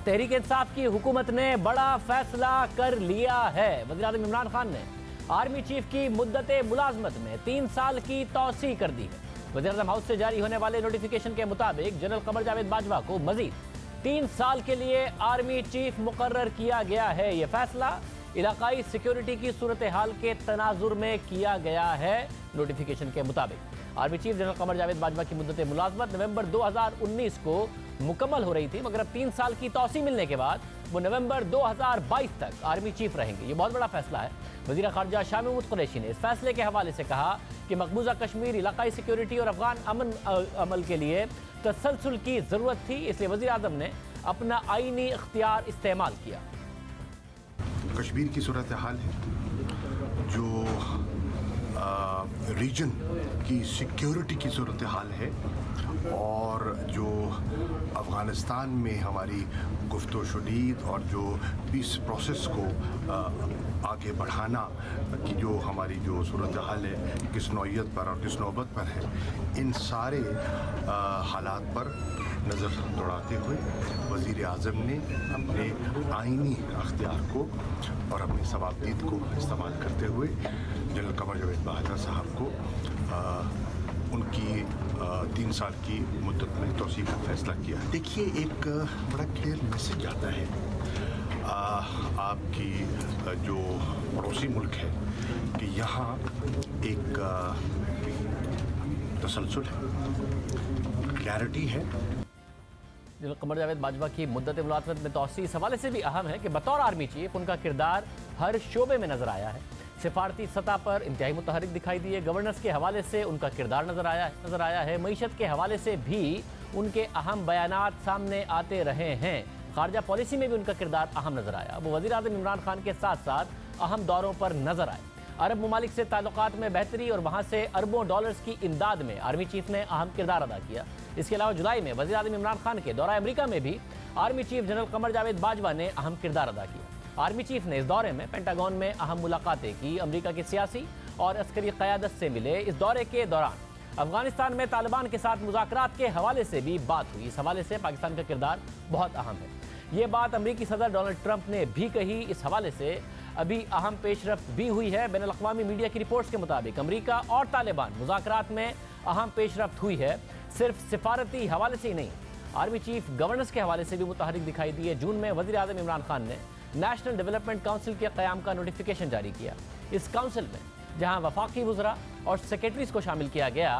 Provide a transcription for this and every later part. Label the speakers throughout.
Speaker 1: तहरीक इंसाफ की हुकूमत ने बड़ा फैसला कर लिया है। वज़ीर-ए-आज़म इमरान खान ने आर्मी चीफ की मुद्दत मुलाजमत में 3 साल की तौसी कर दी है। वज़ीर-ए-आज़म हाउस से जारी होने वाले नोटिफिकेशन के मुताबिक जनरल कमर जावेद बाजवा को मजीद 3 साल के लिए आर्मी चीफ मुकर्रर किया गया है। यह फैसला इलाकाई सिक्योरिटी की सूरत हाल के तनाजुर में किया गया है। नोटिफिकेशन के मुताबिक army chief general Qamar Javed Bajwa की मुद्दत मुलाजमत नवंबर 2019 को मुकम्मल हो रही थी, मगर अब 3 साल की तौसी मिलने के बाद वो नवंबर 2022 तक आर्मी चीफ रहेंगे। ये बहुत बड़ा फैसला है। वज़ीर ख़ारजा शाह महमूद कुरैशी ने इस फैसले के हवाले से कहा कि मकबूजा कश्मीर इलाकाई सिक्योरिटी और अफगान अमन अमल के लिए तसलसल की ज़रूरत थी, इसलिए वज़ीर आज़म ने अपना आईनी इख्तियार इस्तेमाल किया।
Speaker 2: कश्मीर की सूरत हाल है, जो रीजन की सिक्योरिटी की सूरत हाल है, और जो अफ़गानिस्तान में हमारी गुफ्तो शुनीद और जो पीस प्रोसेस को आगे बढ़ाना की जो हमारी जो सूरत हाल है, किस नौइयत पर और किस नौबत पर है, इन सारे हालात पर नज़र दौड़ाते हुए वज़ीर आज़म ने अपने आइनी अख्तियार को और अपनी सवाबदीद को इस्तेमाल करते हुए जनरल कमर जावेद बाजवा साहब को उनकी 3 साल की मुद्दत में तौसीह का फैसला किया। देखिए, एक बड़ा क्लियर मैसेज आता है आपकी जो पड़ोसी मुल्क है कि यहाँ एक तसलसल है, क्लैरिटी है।
Speaker 1: जनरल कमर जावेद बाजवा की मुद्दत मुलाज़मत में तौसीह इस हवाले से भी अहम है कि बतौर आर्मी चीफ उनका किरदार हर शोबे में नजर आया है। सिफारती सतह पर इंतहाई मुतहरिक दिखाई दिए, गवर्नेंस के हवाले से उनका किरदार नजर आया है। मईशत के हवाले से भी उनके अहम बयानात सामने आते रहे हैं। खारजा पॉलिसी में भी उनका किरदार अहम नजर आया। वो वज़ीर आज़म इमरान खान के साथ साथ अहम दौरों पर नजर आए। अरब ममालिक से ताल्लुकात में बेहतरी और वहाँ से अरबों डॉलर्स की इमदाद में आर्मी चीफ ने अहम किरदार अदा किया। इसके अलावा जुलाई में वज़ीर आज़म इमरान खान के दौरा अमेरिका में भी army chief general Qamar Javed Bajwa ने अहम किरदार अदा किया। आर्मी चीफ ने इस दौरे में पेंटागन में अहम मुलाकातें की, अमेरिका की सियासी और अस्करी क़यादत से मिले। इस दौरे के दौरान अफगानिस्तान में तालिबान के साथ मुज़ाकरात के हवाले से भी बात हुई। इस हवाले से पाकिस्तान का किरदार बहुत अहम है। ये बात अमरीकी सदर डोनाल्ड ट्रंप ने भी कही। इस हवाले से अभी अहम पेशरफ्त भी हुई है। बैनुल अक़वामी मीडिया की रिपोर्ट्स के मुताबिक अमरीका और तालिबान मुज़ाकरात में अहम पेशरफ्त हुई है। सिर्फ सिफारती हवाले से ही नहीं, आर्मी चीफ गवर्नेंस के हवाले से भी मुतहरिक दिखाई दिए। जून में वज़ीर आज़म इमरान खान ने नेशनल डेवलपमेंट काउंसिल के क़याम का नोटिफिकेशन जारी किया। इस काउंसिल में जहां वफाकी वज़रा और सेक्रेटरीज को शामिल किया गया,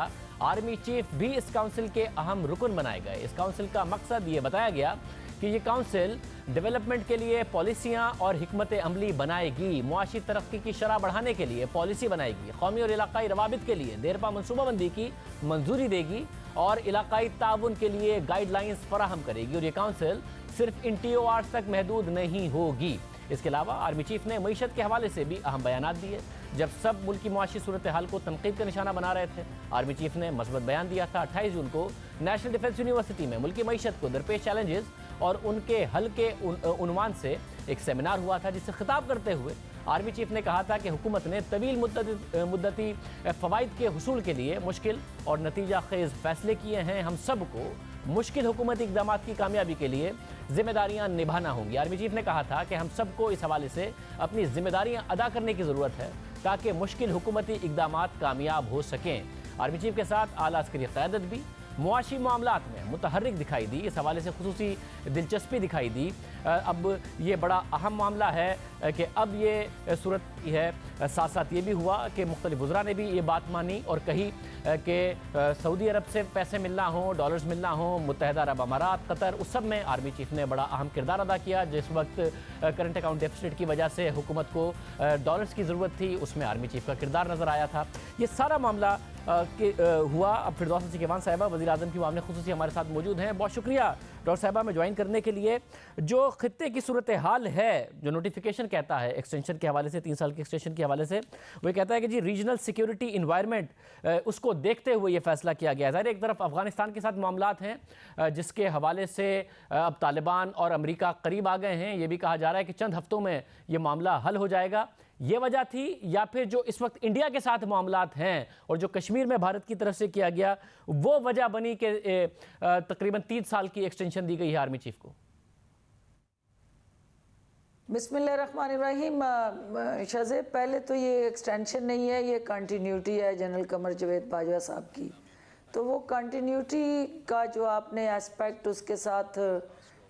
Speaker 1: आर्मी चीफ भी इस काउंसिल के अहम रुकन बनाए गए। इस काउंसिल का मकसद ये बताया गया कि ये काउंसिल डेवलपमेंट के लिए पॉलिसियाँ और हिकमत अमली बनाएगी, मुआशी तरक्की की शरह बढ़ाने के लिए पॉलिसी बनाएगी, कौमी और इलाकाई रवाबित के लिए देरपा मनसूबाबंदी की मंजूरी देगी और इलाकाई ताउन के लिए गाइडलाइंस फराहम करेगी। और ये काउंसिल सिर्फ इन TORs तक महदूद नहीं होगी। इसके अलावा आर्मी चीफ ने मईशत के हवाले से भी अहम बयानात दिए। जब सब मुल्की मुआशी सूरत हाल को तनकीद का निशाना बना रहे थे, आर्मी चीफ ने मस्बत बयान दिया था। 28 जून को नेशनल डिफेंस यूनिवर्सिटी में मुल्की मईशत को दरपेश चैलेंजेस और उनके हल के उन्वान से एक सेमिनार हुआ था, जिससे खिताब करते हुए आर्मी चीफ ने कहा था कि हुकूमत ने तवील मुद्दती फ़वाइद के हुसूल के लिए मुश्किल और नतीजा खेज़ फ़ैसले किए हैं। हम सब को मुश्किल हुकूमती इक़दामात की कामयाबी के लिए ज़िम्मेदारियाँ निभाना होंगी। आर्मी चीफ ने कहा था कि हम सबको इस हवाले से अपनी ज़िम्मेदारियाँ अदा करने की ज़रूरत है ताकि मुश्किल हुकूमती इक़दामात कामयाब हो सकें। आर्मी चीफ के साथ आला अस्करी क़यादत भी मुआशी मामलात में मुतहर्रिक दिखाई दी। इस हवाले से खुसूसी दिलचस्पी दिखाई दी। अब ये बड़ा अहम मामला है कि अब ये सूरत है। साथ साथ ये भी हुआ कि मुख्तलिफ वज़रा ने भी ये बात मानी और कही कि सऊदी अरब से पैसे मिलना हो, डॉलर्स मिलना हो, मुत्तहिदा अरब अमारात, कतर, उस सब में आर्मी चीफ ने बड़ा अहम किरदार अदा किया। जिस वक्त करंट अकाउंट डेफिसिट की वजह से हुकूमत को डॉलर्स की ज़रूरत थी, उसमें आर्मी चीफ का किरदार नज़र आया था। ये सारा मामला हुआ। अब फिरदौस नसीकेवान साहिबा वज़ीर आज़म की मामले खुसूसी हमारे साथ मौजूद हैं। बहुत शुक्रिया डॉक्टर साहिबा में ज्वाइन करने के लिए। जो खित्ते की सूरत हाल है, जो नोटिफिकेशन कहता है एक्सटेंशन के हवाले से, 3 साल के एक्सटेंशन के हवाले से, वो कहता है कि जी रीजनल सिक्योरिटी इन्वायरमेंट उसको देखते हुए ये फैसला किया गया है। ज़ाहिर एक तरफ अफगानिस्तान के साथ मामलात हैं जिसके हवाले से अब तालिबान और अमेरिका करीब आ गए हैं। ये भी कहा जा रहा है कि चंद हफ्तों में ये मामला हल हो जाएगा। ये वजह थी, या फिर जो इस वक्त इंडिया के साथ मामलात हैं और जो कश्मीर में भारत की तरफ से किया गया, वो वजह बनी कि तकरीबन 3 साल की एक्सटेंशन दी गई है आर्मी चीफ को?
Speaker 3: बिस्मिल्लाहिर्रहमानिर्रहीम। शहज़े, पहले तो ये एक्सटेंशन नहीं है, ये कंटिन्यूटी है जनरल कमर जावेद बाजवा साहब की। तो वो कंटिन्यूटी का जो आपने एस्पेक्ट उसके साथ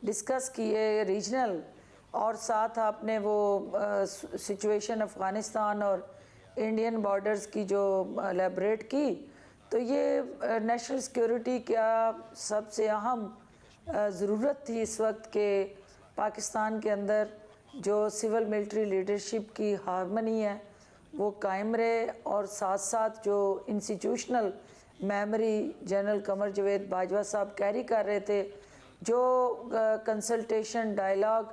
Speaker 3: डिस्कस किए रीजनल, और साथ आपने वो सिचुएशन अफ़गानिस्तान और इंडियन बॉर्डर्स की जो एलेबरेट की, तो ये नेशनल सिक्योरिटी का सबसे अहम ज़रूरत थी इस वक्त के पाकिस्तान के अंदर जो सिविल मिलिट्री लीडरशिप की हार्मनी है वो कायम रहे, और साथ साथ जो institutional memory general Qamar Javed Bajwa साहब कैरी कर रहे थे, जो कंसल्टेशन डायलॉग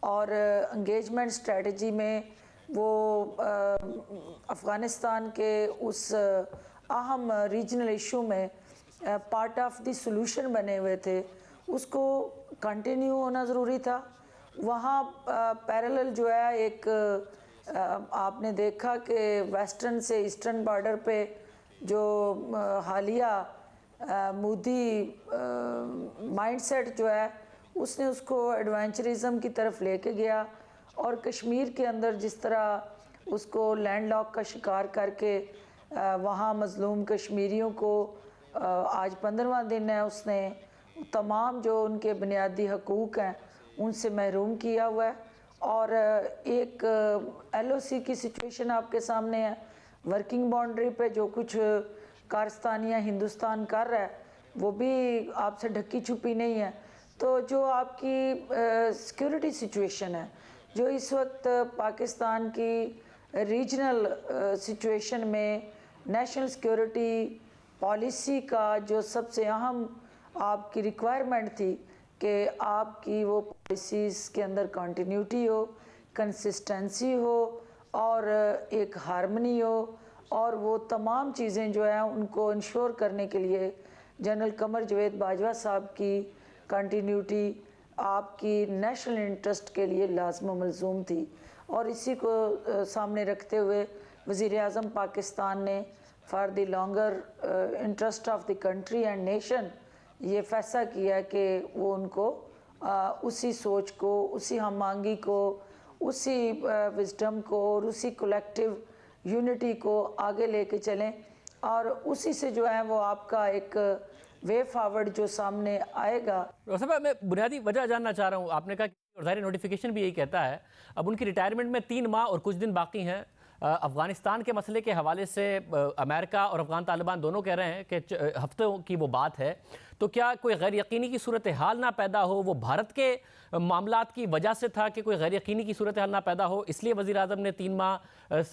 Speaker 3: और इंगेजमेंट स्ट्रेटजी में वो अफ़गानिस्तान के उस अहम रीजनल इशू में पार्ट ऑफ द सॉल्यूशन बने हुए थे, उसको कंटिन्यू होना ज़रूरी था। वहाँ पैरेलल जो है एक आपने देखा कि वेस्टर्न से ईस्टर्न बॉर्डर पे जो हालिया मोदी माइंडसेट जो है उसने उसको एडवेंचरिज्म की तरफ लेके गया, और कश्मीर के अंदर जिस तरह उसको लैंडलॉक का शिकार करके वहाँ मज़लूम कश्मीरियों को आज 15वां दिन है, उसने तमाम जो उनके बुनियादी हकूक़ हैं उनसे महरूम किया हुआ है। और एक LOC की सिचुएशन आपके सामने है, वर्किंग बाउंड्री पे जो कुछ कारस्तानियाँ हिंदुस्तान कर रहा है वो भी आपसे ढकी छुपी नहीं है। तो जो आपकी सिक्योरिटी सिचुएशन है, जो इस वक्त पाकिस्तान की रीजनल सिचुएशन में नेशनल सिक्योरिटी पॉलिसी का जो सबसे अहम आपकी रिक्वायरमेंट थी कि आपकी वो पॉलिसीज़ के अंदर कंटिन्यूटी हो, कंसिस्टेंसी हो और एक हार्मनी हो, और वो तमाम चीज़ें जो हैं उनको इंश्योर करने के लिए जनरल कमर जावेद बाजवा साहब की कंटिन्यूटी आपकी नेशनल इंटरेस्ट के लिए लाज़िम व मलज़ूम थी। और इसी को सामने रखते हुए वज़ीर आज़म पाकिस्तान ने for the longer interest of the country and nation ये फ़ैसला किया कि वो उनको उसी सोच को, उसी हम आंगी को, उसी विजडम को और उसी कलेक्टिव यूनिटी को आगे लेके चलें, और उसी से जो है वो आपका एक वे फॉरवर्ड जो सामने आएगा।
Speaker 1: डॉक्टर साहब, मैं बुनियादी वजह जानना चाह रहा हूँ। आपने कहा कि ज़ाहिर नोटिफिकेशन भी यही कहता है, अब उनकी रिटायरमेंट में 3 माह और कुछ दिन बाकी हैं। अफ़गानिस्तान के मसले के हवाले से अमेरिका और अफ़गान तालिबान दोनों कह रहे हैं कि हफ्तों की वो बात है, तो क्या कोई गैर यकीनी की सूरत हाल ना पैदा हो? वो भारत के मामलात की वजह से था कि कोई गैर यकीनी की सूरत हाल ना पैदा हो, इसलिए वज़ीर आज़म ने 3 माह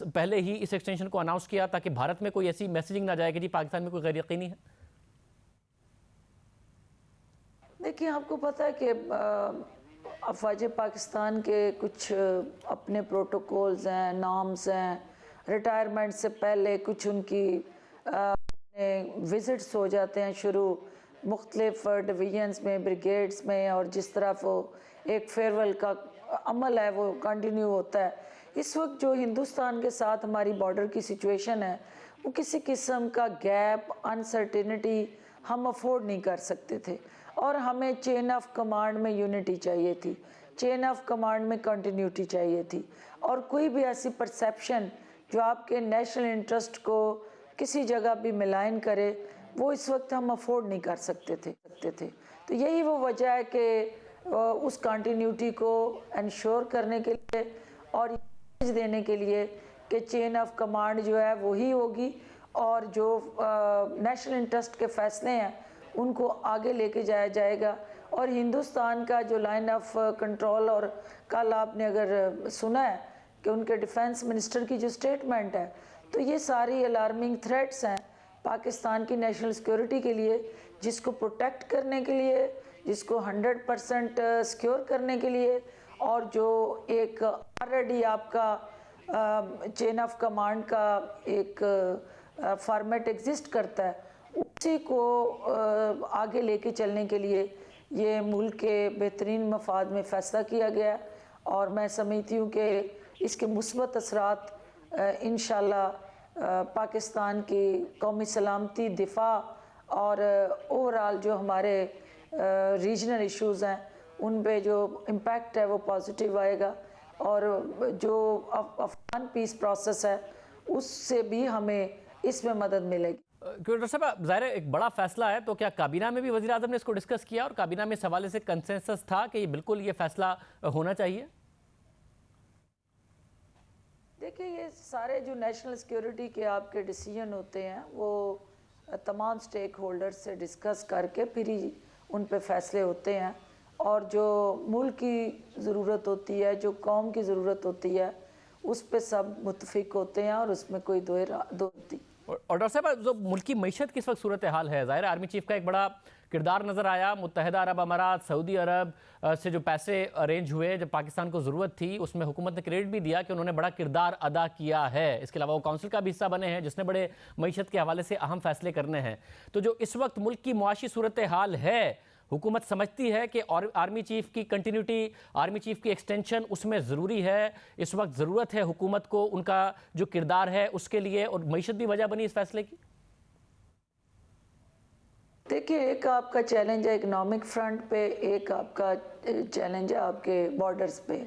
Speaker 1: पहले ही इस एक्सटेंशन को अनाउंस किया ताकि भारत में कोई ऐसी मैसेजिंग ना जाए कि जी पाकिस्तान में कोई गैर यकीनी है?
Speaker 3: देखिए, आपको पता है कि अफवाज पाकिस्तान के कुछ अपने प्रोटोकॉल्स हैं, नॉर्म्स हैं। रिटायरमेंट से पहले कुछ उनकी विज़िट्स हो जाते हैं शुरू मुख्तलिफ डिवीजन्स में, ब्रिगेड्स में, और जिस तरह वो एक फेयरवेल का अमल है वो कंटिन्यू होता है। इस वक्त जो हिंदुस्तान के साथ हमारी बॉर्डर की सिचुएशन है वो किसी किस्म का गैप, अनसर्टेनिटी हम अफोर्ड नहीं कर सकते थे, और हमें चेन ऑफ कमांड में यूनिटी चाहिए थी, चेन ऑफ कमांड में कंटिन्यूटी चाहिए थी, और कोई भी ऐसी परसेप्शन जो आपके नेशनल इंटरेस्ट को किसी जगह भी मिलान करे वो इस वक्त हम अफोर्ड नहीं कर सकते थे। तो यही वो वजह है कि उस कंटिन्यूटी को इंश्योर करने के लिए और देने के लिए कि चेन ऑफ कमांड जो है वही होगी, और जो नेशनल इंटरेस्ट के फ़ैसले हैं उनको आगे लेके जाया जाएगा। और हिंदुस्तान का जो लाइन ऑफ कंट्रोल, और कल आपने अगर सुना है कि उनके डिफेंस मिनिस्टर की जो स्टेटमेंट है, तो ये सारी अलार्मिंग थ्रेट्स हैं पाकिस्तान की नेशनल सिक्योरिटी के लिए, जिसको प्रोटेक्ट करने के लिए, जिसको 100% सिक्योर करने के लिए, और जो एक ऑलरेडी आपका चेन ऑफ कमांड का एक फॉर्मेट एग्जिस्ट करता है, उसी को आगे लेके चलने के लिए ये मुल्क के बेहतरीन मफाद में फ़ैसला किया गया। और मैं समझती हूँ कि इसके मुस्बत असरात इंशाअल्लाह पाकिस्तान की कौमी सलामती, दिफा और ओवरऑल जो हमारे रीजनल इश्यूज़ हैं उन पे जो इम्पैक्ट है वो पॉजिटिव आएगा। اور جو افغان پیس پروسیس ہے اس سے بھی ہمیں اس میں مدد ملے گی۔
Speaker 1: ڈاکٹر صاحب ظاہر ہے ایک بڑا فیصلہ ہے، تو کیا کابینہ میں بھی وزیر اعظم نے اس کو ڈسکس کیا اور کابینہ میں اس حوالے سے کنسنسس تھا کہ یہ بالکل یہ فیصلہ ہونا چاہیے؟
Speaker 3: دیکھیں یہ سارے جو نیشنل سیکیورٹی کے آپ کے ڈیسیجن ہوتے ہیں وہ تمام سٹیک ہولڈر سے ڈسکس کر کے پھر ہی ان پہ فیصلے ہوتے ہیں، اور جو ملک کی ضرورت ہوتی ہے، جو قوم کی ضرورت ہوتی ہے، اس پہ سب متفق ہوتے ہیں اور اس میں کوئی دو ہوتی۔
Speaker 1: اور ڈاکٹر صاحب جو ملکی معیشت کی اس وقت صورتحال ہے، ظاہر ہے آرمی چیف کا ایک بڑا کردار نظر آیا، متحدہ عرب امارات، سعودی عرب سے جو پیسے ارینج ہوئے جب پاکستان کو ضرورت تھی، اس میں حکومت نے کریڈٹ بھی دیا کہ انہوں نے بڑا کردار ادا کیا ہے۔ اس کے علاوہ وہ کونسل کا بھی حصہ بنے ہیں جس نے بڑے معیشت کے حوالے سے اہم فیصلے کرنے ہیں۔ تو جو اس وقت ملک کی معاشی صورتحال ہے، حکومت سمجھتی ہے کہ آرمی چیف کی کنٹینیوٹی، آرمی چیف کی ایکسٹینشن اس میں ضروری ہے، اس وقت ضرورت ہے حکومت کو ان کا جو کردار ہے اس کے لیے، اور معیشت بھی وجہ بنی اس فیصلے کی؟
Speaker 3: دیکھیں ایک آپ کا چیلنج ہے اکنامک فرنٹ پہ، ایک آپ کا چیلنج ہے آپ کے بارڈرز پہ۔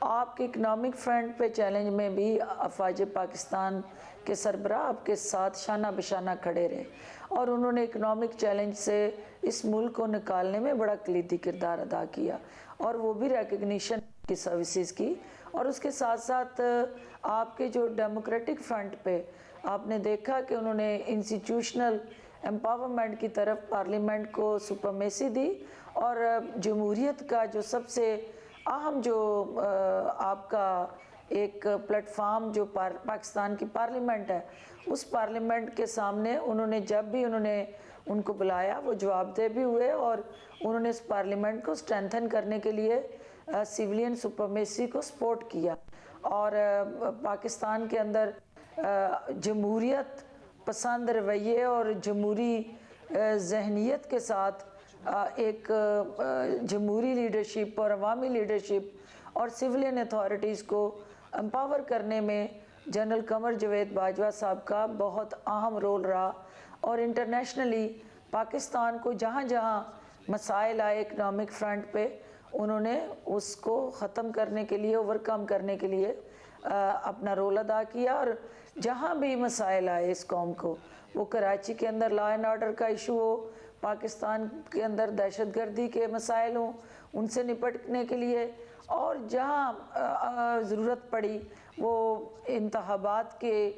Speaker 3: آپ کے اکنامک فرنٹ پہ چیلنج میں بھی افواج پاکستان کے سربراہ آپ کے ساتھ شانہ بشانہ کھڑے رہے، اور انہوں نے اکنامک چیلنج سے اس ملک کو نکالنے میں بڑا کلیدی کردار ادا کیا، اور وہ بھی ریکگنیشن کی سروسز کی۔ اور اس کے ساتھ ساتھ آپ کے جو ڈیموکریٹک فرنٹ پہ آپ نے دیکھا کہ انہوں نے انسٹیٹیوشنل امپاورمنٹ کی طرف پارلیمنٹ کو سپرمیسی دی، اور جمہوریت کا جو سب سے اہم جو آپ کا ایک پلیٹ فارم جو پاکستان کی پارلیمنٹ ہے، اس پارلیمنٹ کے سامنے انہوں نے جب بھی انہوں نے ان کو بلایا وہ جواب دہ بھی ہوئے، اور انہوں نے اس پارلیمنٹ کو اسٹرینتھن کرنے کے لیے سیولین سپرمیسی کو سپورٹ کیا، اور پاکستان کے اندر جمہوریت پسند رویے اور جمہوری ذہنیت کے ساتھ ایک جمہوری لیڈرشپ اور عوامی لیڈرشپ اور سیولین اتھارٹیز کو امپاور کرنے میں جنرل قمر جاوید باجوہ صاحب کا بہت اہم رول رہا، اور انٹرنیشنلی پاکستان کو جہاں جہاں مسائل آئے اکنامک فرنٹ پہ انہوں نے اس کو ختم کرنے کے لیے، اوورکم کرنے کے لیے اپنا رول ادا کیا، اور جہاں بھی مسائل آئے اس قوم کو، وہ کراچی کے اندر لا اینڈ آرڈر کا ایشو ہو، پاکستان کے اندر دہشت گردی کے مسائل ہوں، ان سے نپٹنے کے لیے، اور جہاں ضرورت پڑی وہ انتخابات کے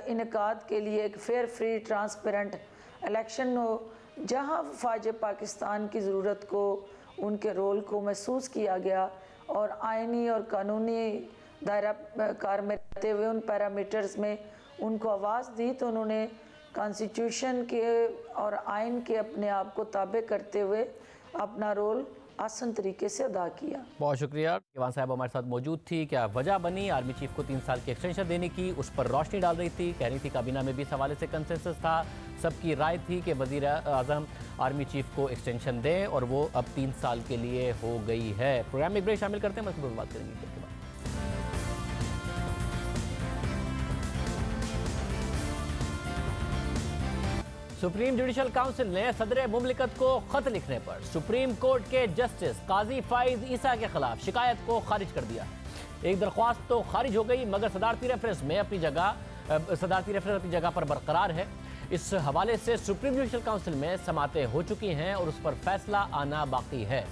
Speaker 3: انعقاد کے لیے ایک فیئر فری ٹرانسپیرنٹ الیکشن ہو، جہاں فوج پاکستان کی ضرورت کو، ان کے رول کو محسوس کیا گیا، اور آئینی اور قانونی دائرہ کار میں رہتے ہوئے ان پیرامیٹرز میں ان کو آواز دی، تو انہوں نے کانسٹیٹیوشن کے اور آئین کے اپنے آپ کو تابع کرتے ہوئے اپنا رول آسن طریقے سے ادا کیا۔
Speaker 1: بہت شکریہ۔ ایوان صاحب ہمارے ساتھ موجود تھی۔ کیا وجہ بنی آرمی چیف کو 3 سال کی ایکسٹینشن دینے کی؟ اس پر روشنی ڈال رہی تھی، کہہ رہی تھی کابینہ میں بھی اس حوالے سے کنسنسس تھا، سب کی رائے تھی کہ وزیر اعظم آرمی چیف کو ایکسٹینشن دیں، اور وہ اب 3 سال کے لیے ہو گئی ہے۔ پروگرام میں ایک بریک شامل کرتے ہیں، مزید بات کریں گے۔ سپریم جوڈیشل کاؤنسل نے صدر مملکت کو خط لکھنے پر سپریم کورٹ کے جسٹس قاضی فائز عیسیٰ کے خلاف شکایت کو خارج کر دیا۔ ایک درخواست تو خارج ہو گئی، مگر صدارتی ریفرنس اپنی جگہ پر برقرار ہے۔ اس حوالے سے سپریم جوڈیشل کاؤنسل میں سماعتیں ہو چکی ہیں اور اس پر فیصلہ آنا باقی ہے۔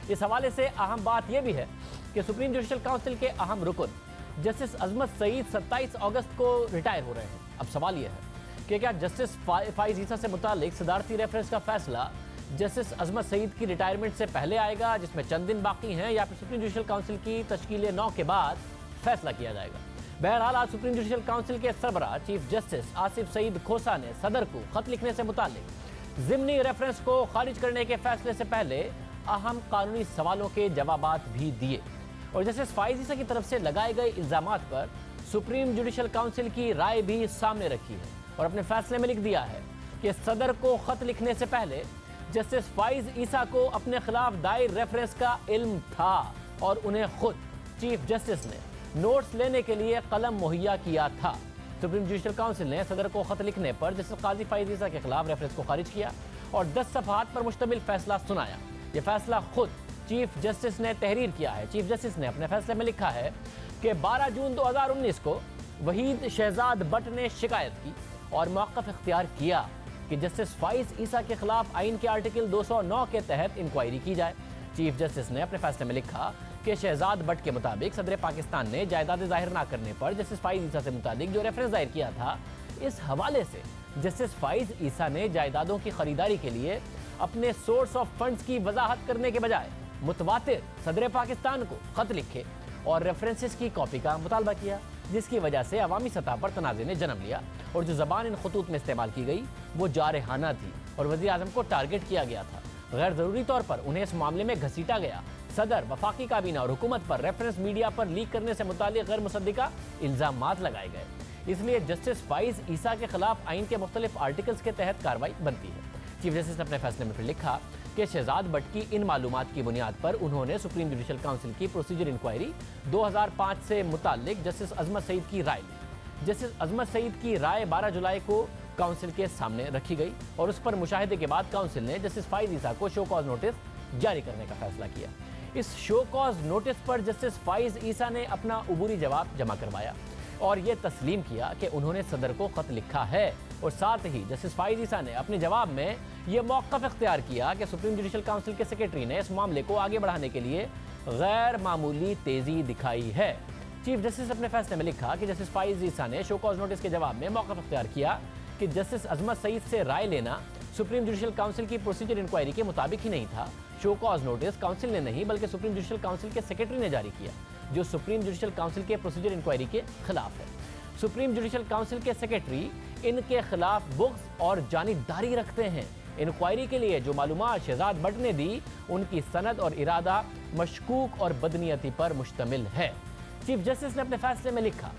Speaker 1: اس حوالے سے اہم بات یہ بھی ہے کہ سپریم جوڈیشل کاؤنسل کے اہم رکن جسٹس عظمت سعید 27 اگست کو ریٹائر ہو رہے ہیں۔ اب سوال یہ ہے کہ کیا جسٹس فائز عیسیٰ سے متعلق صدارتی ریفرنس کا فیصلہ جسٹس عظمت سعید کی ریٹائرمنٹ سے پہلے آئے گا، جس میں چند دن باقی ہیں، یا پھر سپریم جوڈیشل کاؤنسل کی تشکیل 9 کے بعد فیصلہ کیا جائے گا؟ بہرحال آج سپریم جوڈیشل کاؤنسل کے سربراہ چیف جسٹس آصف سعید کھوسہ نے صدر کو خط لکھنے سے متعلق ضمنی ریفرنس کو خارج کرنے کے فیصلے سے پہلے اہم قانونی سوالوں کے جوابات بھی دیے، اور جسٹس فائز عیسیٰ کی طرف سے لگائے گئے الزامات پر سپریم جوڈیشل کاؤنسل کی رائے بھی سامنے رکھی ہے، اور اپنے فیصلے میں لکھ دیا ہے کہ صدر کو خط لکھنے سے پہلے جسٹس فائز عیسیٰ کو اپنے خلاف دائر ریفرنس کا علم تھا، اور انہیں خود چیف جسٹس نے نوٹس لینے کے لیے قلم مہیا کیا تھا۔ سپریم جوڈیشل کاؤنسل نے صدر کو خط لکھنے پر جسٹس قاضی فائز عیسیٰ کے خلاف ریفرنس کو خارج کیا اور 10 صفحات پر مشتمل فیصلہ سنایا۔ یہ فیصلہ خود चीफ जस्टिस ने तहरीर किया है। चीफ जस्टिस ने अपने फैसले में लिखा है कि 12 जून 2019 को वहीद शहजाद बट ने शिकायत की और मौक़िफ़ इख्तियार किया कि जस्टिस फाइज ईसा के खिलाफ आइन के आर्टिकल 209 के तहत इंक्वायरी की जाए। चीफ जस्टिस ने अपने फैसले में लिखा कि शहजाद बट के मुताबिक सदर पाकिस्तान ने जायदाद ज़ाहिर ना करने पर जस्टिस फाइज ईसा से मुताबिक जो रेफरेंस दायर किया था, इस हवाले से जस्टिस फाइज ईसा ने जायदादों की खरीदारी के लिए अपने सोर्स ऑफ फंड्स की वजाहत करने के बजाय मुतवातिर सदर पाकिस्तान को खत लिखे और रेफरेंसेस की कॉपी का मुतालबा किया, जिसकी वजह से अवामी सतह पर तनाज़े ने जन्म लिया और जो ज़बान इन खतूत में इस्तेमाल की गई वो जारहाना थी और वज़ीर आज़म को टारगेट किया गया था। गैर ज़रूरी तौर पर उन्हें इस मामले में घसीटा गया। सदर, वफाकी काबीना और हुकूमत पर रेफरेंस मीडिया पर लीक करने से मुताल्लिक़ गैर मुसद्दिका इल्ज़ामात लगाए गए। इसलिए जस्टिस फाइज ईसा के खिलाफ आइन के मुख्तलिफ आर्टिकल्स के तहत कार्रवाई बनती है। चीफ जस्टिस ने अपने फैसले में फिर लिखा कि शहजाद बट की इन मालूमात की बुनियाद पर उन्होंने सुप्रीम जुडिशल काउंसिल की प्रोसीजर इंक्वायरी 2005 से मुताल्लिक जस्टिस अजमत सईद की राय ली। जस्टिस अजमत सईद की राय 12 जुलाई को काउंसिल के सामने रखी गई और उस पर मुशाहिदे के बाद काउंसिल ने जस्टिस फाइज ईसा को शो कॉज नोटिस जारी करने का फैसला किया। इस शो कॉज नोटिस पर जस्टिस फाइज ईसा ने अपना अबूरी जवाब जमा करवाया और ये तस्लीम किया कि उन्होंने सदर को खत लिखा है और साथ ही जस्टिस फाइज ईसा ने अपने जवाब में ये मौक़िफ़ इख्तियार किया कि सुप्रीम जुडिशल काउंसिल के सेक्रेटरी ने इस मामले को आगे बढ़ाने के लिए गैर मामूली तेज़ी दिखाई है। चीफ जस्टिस अपने फैसले में लिखा कि जस्टिस फाइज ईसा ने शो कॉज नोटिस के जवाब में मौक़िफ़ इख्तियार किया कि जस्टिस अजमत सईद से राय लेना सुप्रीम जुडिशल काउंसिल की प्रोसीजर इंक्वायरी के मुताबिक ही नहीं था। शो कॉज नोटिस काउंसिल ने नहीं बल्कि सुप्रीम जुडिशल काउंसिल के सेक्रेटरी ने जारी किया, जो सुप्रीम जुडिशल काउंसिल के प्रोसीजर इंक्वायरी के खिलाफ है। सुप्रीम जुडिशल काउंसिल के सेक्रेटरी इनके खिलाफ बुग़्ज़ और जानिबदारी रखते हैं। इंक्वायरी के लिए जो मालूमात शहजाद बट ने दी, उनकी सनद और इरादा मशकूक और बदनीयती पर मुश्तमिल है। चीफ जस्टिस ने अपने फैसले में लिखा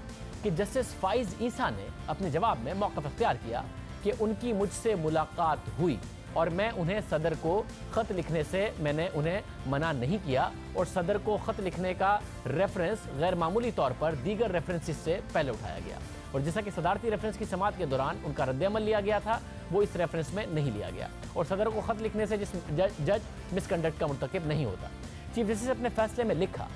Speaker 1: कि जस्टिस फाइज ईसा ने अपने जवाब में मौक़िफ़ इख्तियार किया कि उनकी मुझसे मुलाकात हुई और मैं उन्हें सदर को ख़त लिखने से मैंने उन्हें मना नहीं किया और सदर को ख़त लिखने का रेफरेंस गैर मामूली तौर पर दीगर रेफरेंसेस से पहले उठाया गया और जैसा कि सदारती रेफरेंस की समाअत के दौरान उनका रद्द-ए-अमल लिया गया था, वो इस रेफरेंस में नहीं लिया गया और सदर को ख़त लिखने से जिस जज मिसकंडक्ट का मुर्तकिब नहीं होता। चीफ जस्टिस ने अपने फैसले में लिखा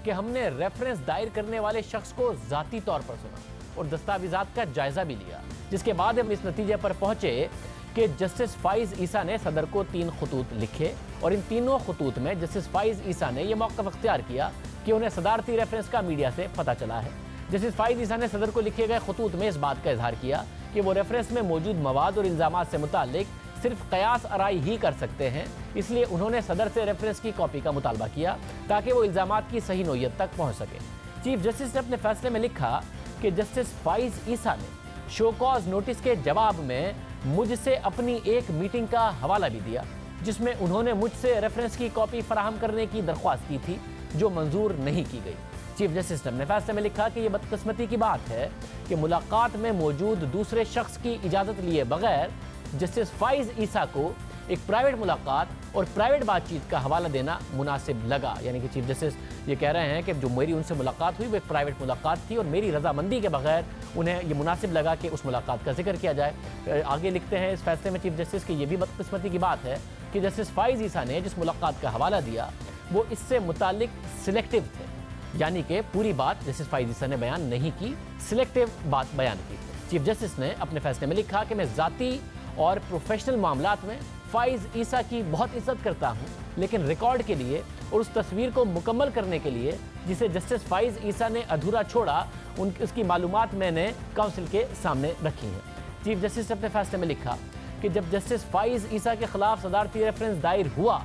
Speaker 1: कि हमने रेफरेंस दायर करने वाले शख्स को ज़ाती तौर पर सुना और दस्तावेज़ात का जायज़ा भी लिया, जिसके बाद हम इस नतीजे पर पहुँचे कि जस्टिस फाइज ईसा ने सदर को 3 खतूत लिखे और इन तीनों खतूत में जस्टिस फाइज ईसा ने यह मौक़िफ़ इख्तियार किया कि उन्हें सदारती रेफरेंस का मीडिया से पता चला है। जस्टिस फाइज ईसा ने सदर को लिखे गए खतूत में इस बात का इजहार किया कि वो रेफरेंस में मौजूद मवाद और इल्ज़ामात से मुताल्लिक सिर्फ कयास आराई ही कर सकते हैं, इसलिए उन्होंने सदर से रेफरेंस की कॉपी का मुतालबा किया ताकि वो इल्ज़ामात की सही नोयत तक पहुँच सके। चीफ जस्टिस ने अपने फैसले में लिखा कि जस्टिस फाइज ईसा ने शो कॉज नोटिस के जवाब में मुझसे अपनी एक मीटिंग का हवाला भी दिया, जिसमें उन्होंने मुझसे रेफरेंस की कॉपी फराहम करने की दरख्वास्त की थी, जो मंजूर नहीं की गई। चीफ जस्टिस ने अपने फैसले में लिखा कि यह बदकिस्मती की बात है कि मुलाकात में मौजूद दूसरे शख्स की इजाज़त लिए बगैर जस्टिस फाइज ईसा को एक प्राइवेट मुलाकात और प्राइवेट बातचीत का हवाला देना मुनासिब लगा। यानी कि चीफ जस्टिस ये कह रहे हैं कि जो मेरी उनसे मुलाकात हुई वो एक प्राइवेट मुलाकात थी और मेरी रजामंदी के बगैर उन्हें ये मुनासिब लगा कि उस मुलाकात का जिक्र किया जाए। आगे लिखते हैं इस फैसले में चीफ जस्टिस की ये भी बदकिस्मती की बात है कि जस्टिस फाइज ईसा ने जिस मुलाकात का हवाला दिया वो इससे मुतालिक सिलेक्टिव थे, यानी कि पूरी बात जस्टिस फाइज ईसा ने बयान नहीं की, सिलेक्टिव बात बयान की। चीफ जस्टिस ने अपने फैसले में लिखा कि मैं ज़ाती और प्रोफेशनल मामलात में फाइज ईसा की बहुत इज्जत करता हूँ, लेकिन रिकॉर्ड के लिए और उस तस्वीर को मुकम्मल करने के लिए जिसे जस्टिस फाइज ईसा ने अधूरा छोड़ा, उसकी मालूमात मैंने काउंसिल के सामने रखी हैं। चीफ जस्टिस ने अपने फैसले में लिखा कि जब जस्टिस फाइज ईसा के खिलाफ सदारती रेफरेंस दायर हुआ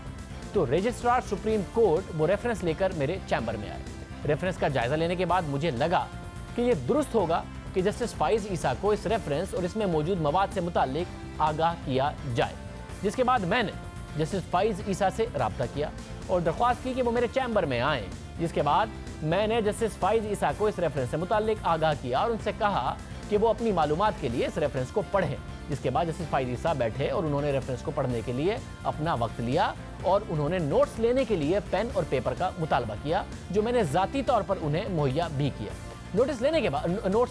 Speaker 1: तो रजिस्ट्रार सुप्रीम कोर्ट वो रेफरेंस लेकर मेरे चैम्बर में आए। रेफरेंस का जायज़ा लेने के बाद मुझे लगा कि ये दुरुस्त होगा कि जस्टिस फाइज ईसा को इस रेफरेंस और इसमें मौजूद मवाद से मुताल्लिक आगाह किया जाए, जिसके बाद मैंने जस्टिस फाइज ईसा से रब्ता किया और दरख्वास्त की कि वो मेरे चैम्बर में आएँ। जिसके बाद मैंने जस्टिस फाइज ईसा को इस रेफरेंस से मुताल्लिक आगाह किया और उनसे कहा कि वो अपनी मालूमात के लिए इस रेफरेंस को पढ़ें। जिसके बाद जस्टिस फाइज ईसा बैठे और उन्होंने रेफरेंस को पढ़ने के लिए अपना वक्त लिया और उन्होंने नोट्स लेने के लिए पेन और पेपर का मुतालबा किया, जो मैंने ज़ाती तौर पर उन्हें मुहैया भी किया। नोट्स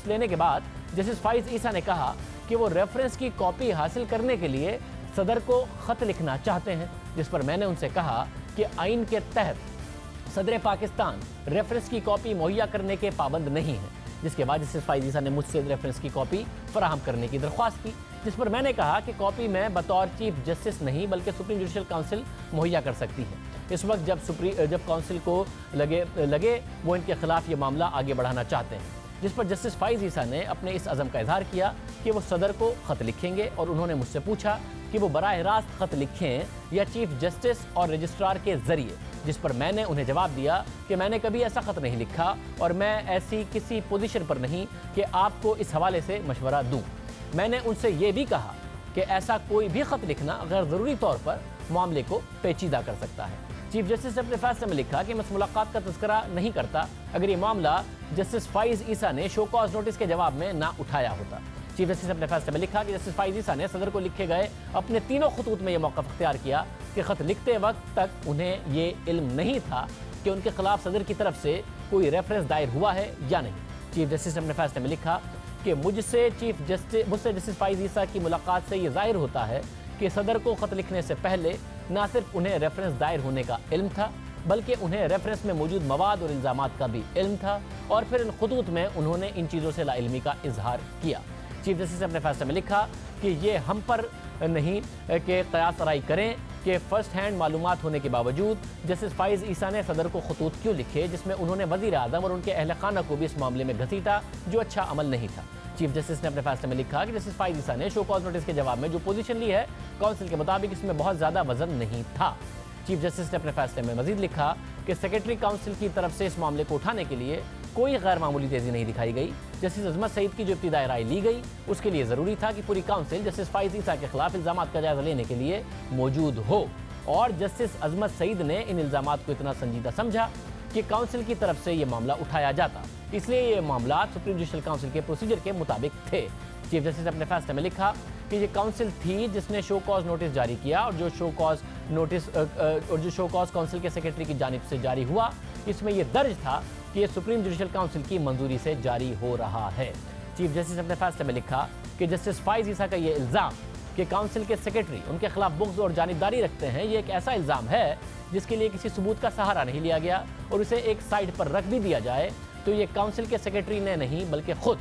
Speaker 1: लेने के बाद जस्टिस फाइज ईसा ने कहा कि वो रेफरेंस की कॉपी हासिल करने के लिए सदर को ख़त लिखना चाहते हैं, जिस पर मैंने उनसे कहा कि आइन के तहत सदर पाकिस्तान रेफरेंस की कॉपी मुहैया करने के पाबंद नहीं है, जिसके बाद जस्टिस फाइज ईसा ने मुझसे रेफरेंस की कॉपी फराहम करने की दरख्वास्त की, जिस पर मैंने कहा कि कॉपी मैं बतौर चीफ जस्टिस नहीं बल्कि सुप्रीम जुडिशल काउंसिल मुहैया कर सकती है। इस वक्त जब काउंसिल को लगे वो इनके खिलाफ ये मामला आगे बढ़ाना चाहते हैं, जिस पर जस्टिस फाइज ईसा ने अपने इस अज़म का इजहार किया कि वो सदर को ख़त लिखेंगे और उन्होंने मुझसे पूछा कि वो बराह रास्त ख़त लिखें या चीफ जस्टिस और रजिस्ट्रार के ज़रिए, जिस पर मैंने उन्हें जवाब दिया कि मैंने कभी ऐसा ख़त नहीं लिखा और मैं ऐसी किसी पोजीशन पर नहीं कि आपको इस हवाले से मशवरा दूं। मैंने उनसे ये भी कहा कि ऐसा कोई भी ख़त लिखना गैर ज़रूरी तौर पर मामले को पेचीदा कर सकता है। चीफ जस्टिस ने अपने फैसले में लिखा कि मैं इस मुलाकात का तज़किरा नहीं करता अगर ये मामला जस्टिस फाइज ईसा ने शो कॉज नोटिस के जवाब में ना उठाया होता। चीफ जस्टिस ने अपने फैसले में लिखा कि जस्टिस फाइज ईसा ने सदर को लिखे गए अपने तीनों खतूत में यह मौक़िफ़ इख्तियार किया कि ख़त लिखते वक्त तक उन्हें ये इल्म नहीं था कि उनके खिलाफ सदर की तरफ से कोई रेफरेंस दायर हुआ है या नहीं। चीफ जस्टिस ने अपने फैसले में लिखा कि मुझसे जस्टिस फाइज ईसा की मुलाकात से ये ज़ाहिर होता है कि सदर को ख़त लिखने से पहले न सिर्फ उन्हें रेफरेंस दायर होने का इल्म था बल्कि उन्हें रेफरेंस में मौजूद मवाद और इल्ज़ामात का भी इल्म था, और फिर इन खतूत में उन्होंने इन चीज़ों से लाइल्मी का इजहार किया। चीफ जस्टिस ने अपने फैसले में लिखा कि ये हम पर नहीं कि क़यास आराई करें कि फ़र्स्ट हैंड मालूमात होने के बावजूद जस्टिस फाइज ईसा ने सदर को खतूत क्यों लिखे जिसमें उन्होंने वज़ीर आज़म और उनके अहल खाना को भी इस मामले में घसीटा, जो अच्छा अमल नहीं था। चीफ जस्टिस ने अपने फैसले में लिखा कि जस्टिस फाइज ईसा ने शो कॉज नोटिस के जवाब में जो पोजीशन ली है काउंसिल के मुताबिक इसमें बहुत ज़्यादा वजन नहीं था। चीफ जस्टिस ने अपने फैसले में मजीद लिखा कि सेक्रेटरी काउंसिल की तरफ से इस मामले को उठाने के लिए कोई गैर मामूली तेज़ी नहीं दिखाई गई। जस्टिस अजमत सईद की जो इब्तिदाई राय ली गई उसके लिए ज़रूरी था कि पूरी काउंसिल जस्टिस फाइज ईसा के खिलाफ इल्ज़ामात का जायज़ा लेने के लिए मौजूद हो, और जस्टिस अजमत सईद ने इन इल्ज़ामात को इतना संजीदा समझा कि काउंसिल की तरफ से ये मामला उठाया जाता, इसलिए ये मामला सुप्रीम जुडिशल काउंसिल के प्रोसीजर के मुताबिक थे। चीफ जस्टिस ने अपने फैसले में लिखा कि ये काउंसिल थी जिसने शो कॉज नोटिस जारी किया और जो शो कॉज काउंसिल के सेक्रेटरी की जानिब से जारी हुआ इसमें यह दर्ज था कि ये सुप्रीम जुडिशल काउंसिल की मंजूरी से जारी हो रहा है। चीफ जस्टिस ने अपने फैसले में लिखा कि जस्टिस फाइज ईसा का ये इल्ज़ाम कि काउंसिल के सेक्रेटरी उनके खिलाफ बुग़्ज़ और जानिबदारी रखते हैं, ये एक ऐसा इल्ज़ाम है जिसके लिए किसी सबूत का सहारा नहीं लिया गया और उसे एक साइड पर रख भी दिया जाए तो ये काउंसिल के सेक्रेटरी ने नहीं बल्कि खुद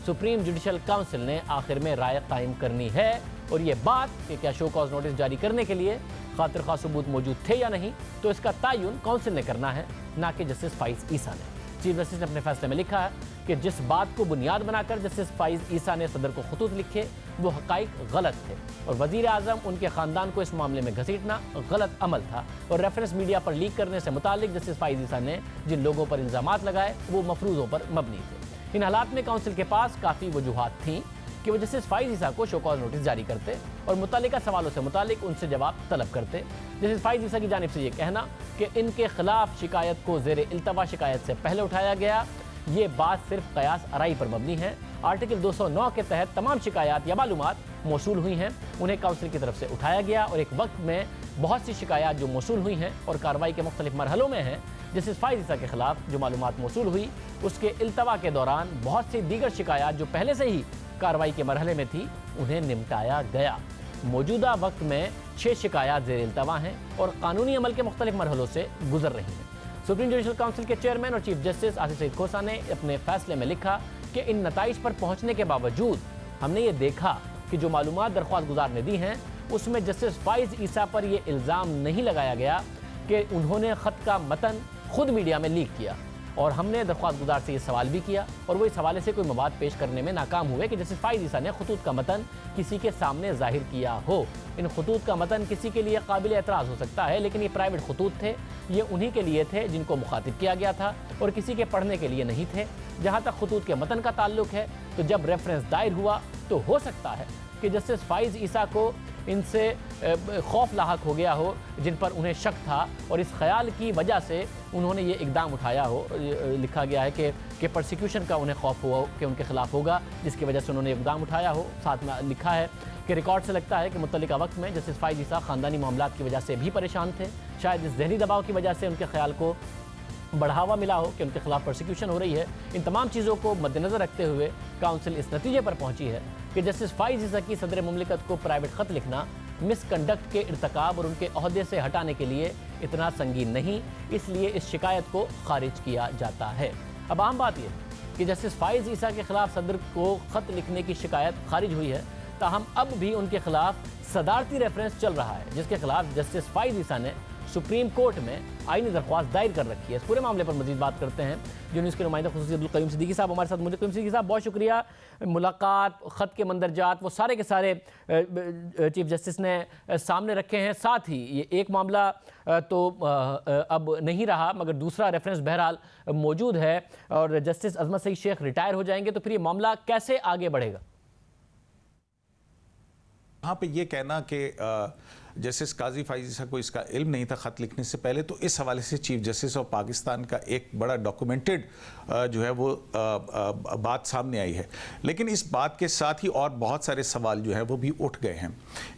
Speaker 1: सुप्रीम जुडिशल काउंसिल ने आखिर में राय कायम करनी है। और ये बात कि क्या शो कॉज नोटिस जारी करने के लिए खातिर खा सबूत मौजूद थे या नहीं, तो इसका तयन काउंसिल ने करना है, ना कि जस्टिस फाइज ईसा ने। चीफ जस्टिस ने अपने फैसले में लिखा है कि जिस बात को बुनियाद बनाकर जस्टिस फाइज ईसा ने सदर को खतूत लिखे वो हक़ाइक़ गलत थे और वज़ीर आज़म उनके ख़ानदान को इस मामले में घसीटना गलत अमल था, और रेफरेंस मीडिया पर लीक करने से मुतालिक जस्टिस फाइज ईसा ने जिन लोगों पर इल्ज़ामात लगाए वो मफरूज़ों पर मबनी थे। इन हालात में काउंसिल के पास काफ़ी वजूहात थीं कि वो जस्टिस फाइज ईसा को शो कॉज नोटिस जारी करते और मुतल्लिका सवालों से मुतालिक उनसे जवाब तलब करते। जस्टिस फाइज ईसा की जानिब से ये कहना कि इनके खिलाफ शिकायत को ज़ेर इल्तवा शिकायत से पहले उठाया गया, ये बात सिर्फ कयास आराई पर मबनी है। आर्टिकल 209 के तहत तमाम शिकायत या मालूमात मौसूल हुई हैं, उन्हें काउंसिल की तरफ से उठाया गया और एक वक्त में बहुत सी शिकायत जो मौसूल हुई हैं और कार्रवाई के मुख्तलिफ मरहलों में हैं, जस्टिस फाइज ईसा के खिलाफ जो मालूमात मौसूल हुई उसके इल्तवा के दौरान बहुत सी दीगर शिकायत जो पहले से ही कार्रवाई के मरहले में थी उन्हें निपटाया गया। मौजूदा वक्त में 6 शिकायत ज़ेर इल्तवा हैं और कानूनी अमल के मुख्तलिफ मरहलों से गुजर रही हैं। सुप्रीम जुडिशल काउंसिल के चेयरमैन और चीफ जस्टिस आसिफ सईद खोसा ने अपने फैसले में लिखा कि इन नताइज पर पहुंचने के बावजूद हमने ये देखा कि जो मालूमात दरख्वास्त गुजार ने दी हैं उसमें जस्टिस फाइज ईसा पर यह इल्ज़ाम नहीं लगाया गया कि उन्होंने ख़त का मतन खुद मीडिया में लीक किया, और हमने दरख्वास्त गुजार से ये सवाल भी किया और वो इस हवाले से कोई मवाद पेश करने में नाकाम हुए कि जस्टिस फाइज ईसा ने खतूत का मतन किसी के सामने जाहिर किया हो। इन खतूत का मतन किसी के लिए काबिल एतराज़ हो सकता है, लेकिन ये प्राइवेट खतूत थे, ये उन्हीं के लिए थे जिनको मुखातिब किया गया था और किसी के पढ़ने के लिए नहीं थे। जहाँ तक खतूत के मतन का ताल्लुक है तो जब रेफरेंस दायर हुआ तो हो सकता है कि जस्टिस फाइज ईसा को इनसे खौफ लाहक हो गया हो जिन पर उन्हें शक था और इस ख्याल की वजह से उन्होंने ये इकदाम उठाया हो। लिखा गया है कि परसिक्यूशन का उन्हें खौफ हुआ कि उनके खिलाफ होगा, जिसकी वजह से उन्होंने इकदाम उठाया हो। साथ में लिखा है कि रिकॉर्ड से लगता है कि मुतल्लिका वक्त में जस्टिस फाइज ईसा ख़ानदानी मामलात की वजह से भी परेशान थे। शायद इस ज़हनी दबाव की वजह से उनके ख्याल को बढ़ावा मिला हो कि उनके खिलाफ प्रोसिक्यूशन हो रही है। इन तमाम चीज़ों को मद्देनज़र रखते हुए काउंसिल इस नतीजे पर पहुंची है कि जस्टिस फाइज ईसा की सदर मुमलिकत को प्राइवेट ख़त लिखना मिस कंडक्ट के इर्तकाब और उनके ओहदे से हटाने के लिए इतना संगीन नहीं, इसलिए इस शिकायत को खारिज किया जाता है। अब आम बात यह कि जस्टिस फाइज़ ईसा के खिलाफ सदर को ख़त लिखने की शिकायत खारिज हुई है, ताहम अब भी उनके खिलाफ सदारती रेफरेंस चल रहा है, जिसके खिलाफ जस्टिस फाइज़ ईसा ने सुप्रीम कोर्ट में आईनी दरख्वास्त दायर कर रखी है। इस पूरे मामले पर मजीद बात करते हैं जो न्यूज़ के नुमाइंदा खुसूसी अब्दुल क़य्यूम सिद्दीकी साहब हमारे साथ मौजूद। क़य्यूम सिद्दीकी साहब, बहुत शुक्रिया। मुलाकात, ख़त के मंदरजात, वो सारे के सारे चीफ जस्टिस ने सामने रखे हैं। साथ ही ये एक मामला तो अब नहीं रहा, मगर दूसरा रेफरेंस बहरहाल मौजूद है और जस्टिस अजमत सईद शेख रिटायर हो जाएंगे, तो फिर ये मामला कैसे आगे बढ़ेगा?
Speaker 4: यहाँ पे ये कहना कि जस्टिस काजी फाइज़ ईसा को इसका इल्म नहीं था ख़त लिखने से पहले, तो इस हवाले से चीफ जस्टिस ऑफ पाकिस्तान का एक बड़ा डॉक्यूमेंटेड जो है वो बात सामने आई है। लेकिन इस बात के साथ ही और बहुत सारे सवाल जो है वो भी उठ गए हैं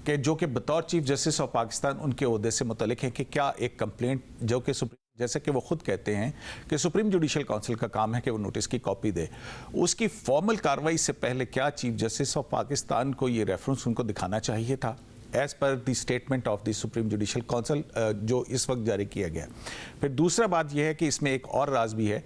Speaker 4: कि जो कि बतौर चीफ जस्टिस ऑफ पाकिस्तान उनके ओहदे से मुतल्लिक है कि क्या एक कंप्लेंट जो कि जैसे कि वो खुद कहते हैं कि सुप्रीम जुडिशल काउंसिल का काम है कि वो नोटिस की कॉपी दे, उसकी फॉर्मल कार्रवाई से पहले क्या चीफ जस्टिस ऑफ पाकिस्तान को ये रेफरेंस उनको दिखाना चाहिए था एज पर the statement of the supreme judicial council जो इस वक्त जारी किया गया। फिर दूसरा बात यह है कि इसमें एक और राज भी है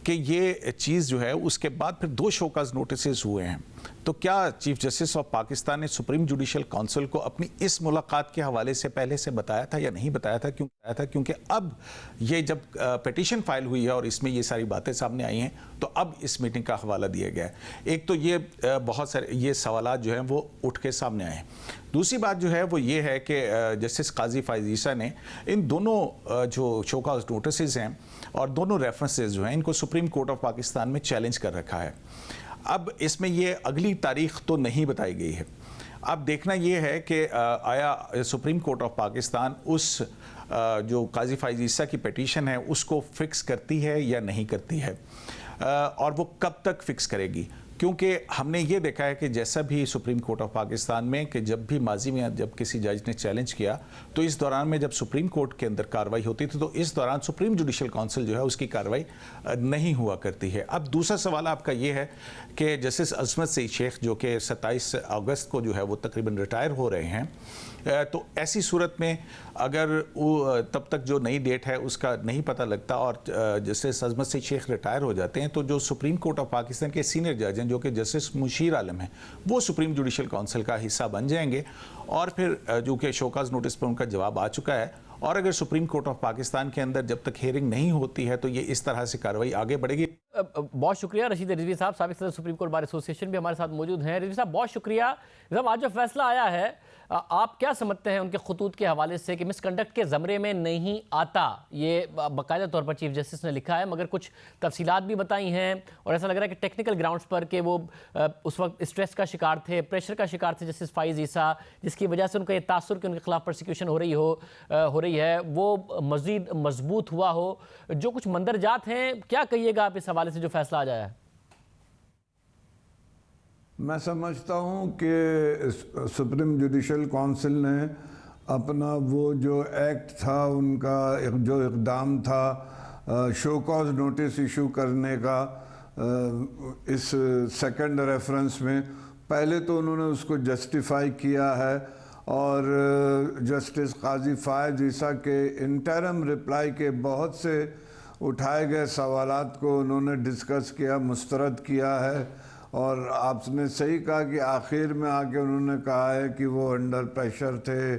Speaker 4: कि ये चीज़ जो है उसके बाद फिर 2 शोकाज नोटिस हुए हैं। तो क्या चीफ जस्टिस ऑफ पाकिस्तान ने सुप्रीम जुडिशल काउंसिल को अपनी इस मुलाकात के हवाले से पहले से बताया था या नहीं बताया था? क्यों बताया था? क्योंकि अब ये जब पिटीशन फाइल हुई है और इसमें ये सारी बातें सामने आई हैं, तो अब इस मीटिंग का हवाला दिया गया है। एक तो ये बहुत सारे ये सवालात जो हैं वो उठ के सामने आए हैं। दूसरी बात जो है वो ये है कि जस्टिस काजी फाइज़ ईसा ने इन दोनों जो शोकाज नोटिस हैं और दोनों रेफरेंसेस जो हैं इनको सुप्रीम कोर्ट ऑफ पाकिस्तान में चैलेंज कर रखा है। अब इसमें ये अगली तारीख तो नहीं बताई गई है। अब देखना ये है कि आया सुप्रीम कोर्ट ऑफ पाकिस्तान उस जो काजी फाइज़ ईसा की पिटीशन है उसको फिक्स करती है या नहीं करती है, और वो कब तक फिक्स करेगी। क्योंकि हमने ये देखा है कि जैसा भी सुप्रीम कोर्ट ऑफ पाकिस्तान में कि जब भी माजी में जब किसी जज ने चैलेंज किया तो इस दौरान में जब सुप्रीम कोर्ट के अंदर कार्रवाई होती थी तो इस दौरान सुप्रीम जुडिशल काउंसिल जो है उसकी कार्रवाई नहीं हुआ करती है। अब दूसरा सवाल आपका ये है कि जस्टिस अजमत सईद शेख जो कि 27 अगस्त को जो है वो तकरीबन रिटायर हो रहे हैं, तो ऐसी सूरत में अगर तब तक जो नई डेट है उसका नहीं पता लगता और जस्टिस अजमत सईद शेख रिटायर हो जाते हैं, तो जो सुप्रीम कोर्ट ऑफ पाकिस्तान के सीनियर जज हैं जो कि जस्टिस मुशीर आलम हैं वो सुप्रीम जुडिशल काउंसिल का हिस्सा बन जाएंगे। और फिर जो कि शोकाज नोटिस पर उनका जवाब आ चुका है, और अगर सुप्रीम कोर्ट ऑफ पाकिस्तान के अंदर जब तक हियरिंग नहीं होती है तो ये इस तरह से कार्रवाई आगे बढ़ेगी।
Speaker 1: बहुत शुक्रिया रशीद रिजवी साहब, साबिक सदर सुप्रीम कोर्ट बार एसोसिएशन भी हमारे साथ मौजूद हैं। रिजवी साहब बहुत शुक्रिया। जब आज जो फैसला आया है आप क्या समझते हैं उनके खतूत के हवाले से कि मिसकंडक्ट के ज़मरे में नहीं आता, ये बाकायदा तौर पर चीफ जस्टिस ने लिखा है मगर कुछ तफसीलात भी बताई हैं और ऐसा लग रहा है कि टेक्निकल ग्राउंड्स पर कि वो उस वक्त स्ट्रेस का शिकार थे, प्रेशर का शिकार थे जस्टिस फाइज़ ईसा, जिसकी वजह से उनका ये तासुर कि उनके खिलाफ प्रोसिक्यूशन हो रही है वो मज़ीद मजबूत हुआ हो। जो कुछ मंदरजात हैं, क्या कहिएगा आप इस हवाले से जो फैसला आ जाया है?
Speaker 5: मैं समझता हूँ कि सुप्रीम जुडिशल काउंसिल ने अपना वो जो एक्ट था उनका जो इक़दाम था शो कॉज नोटिस इशू करने का इस सेकंड रेफरेंस में, पहले तो उन्होंने उसको जस्टिफाई किया है और जस्टिस काजी फाइज़ ईसा के इंटरम रिप्लाई के बहुत से उठाए गए सवालात को उन्होंने डिस्कस किया, मुस्तरद किया है। और आपने सही कहा कि आखिर में आके उन्होंने कहा है कि वो अंडर प्रेशर थे,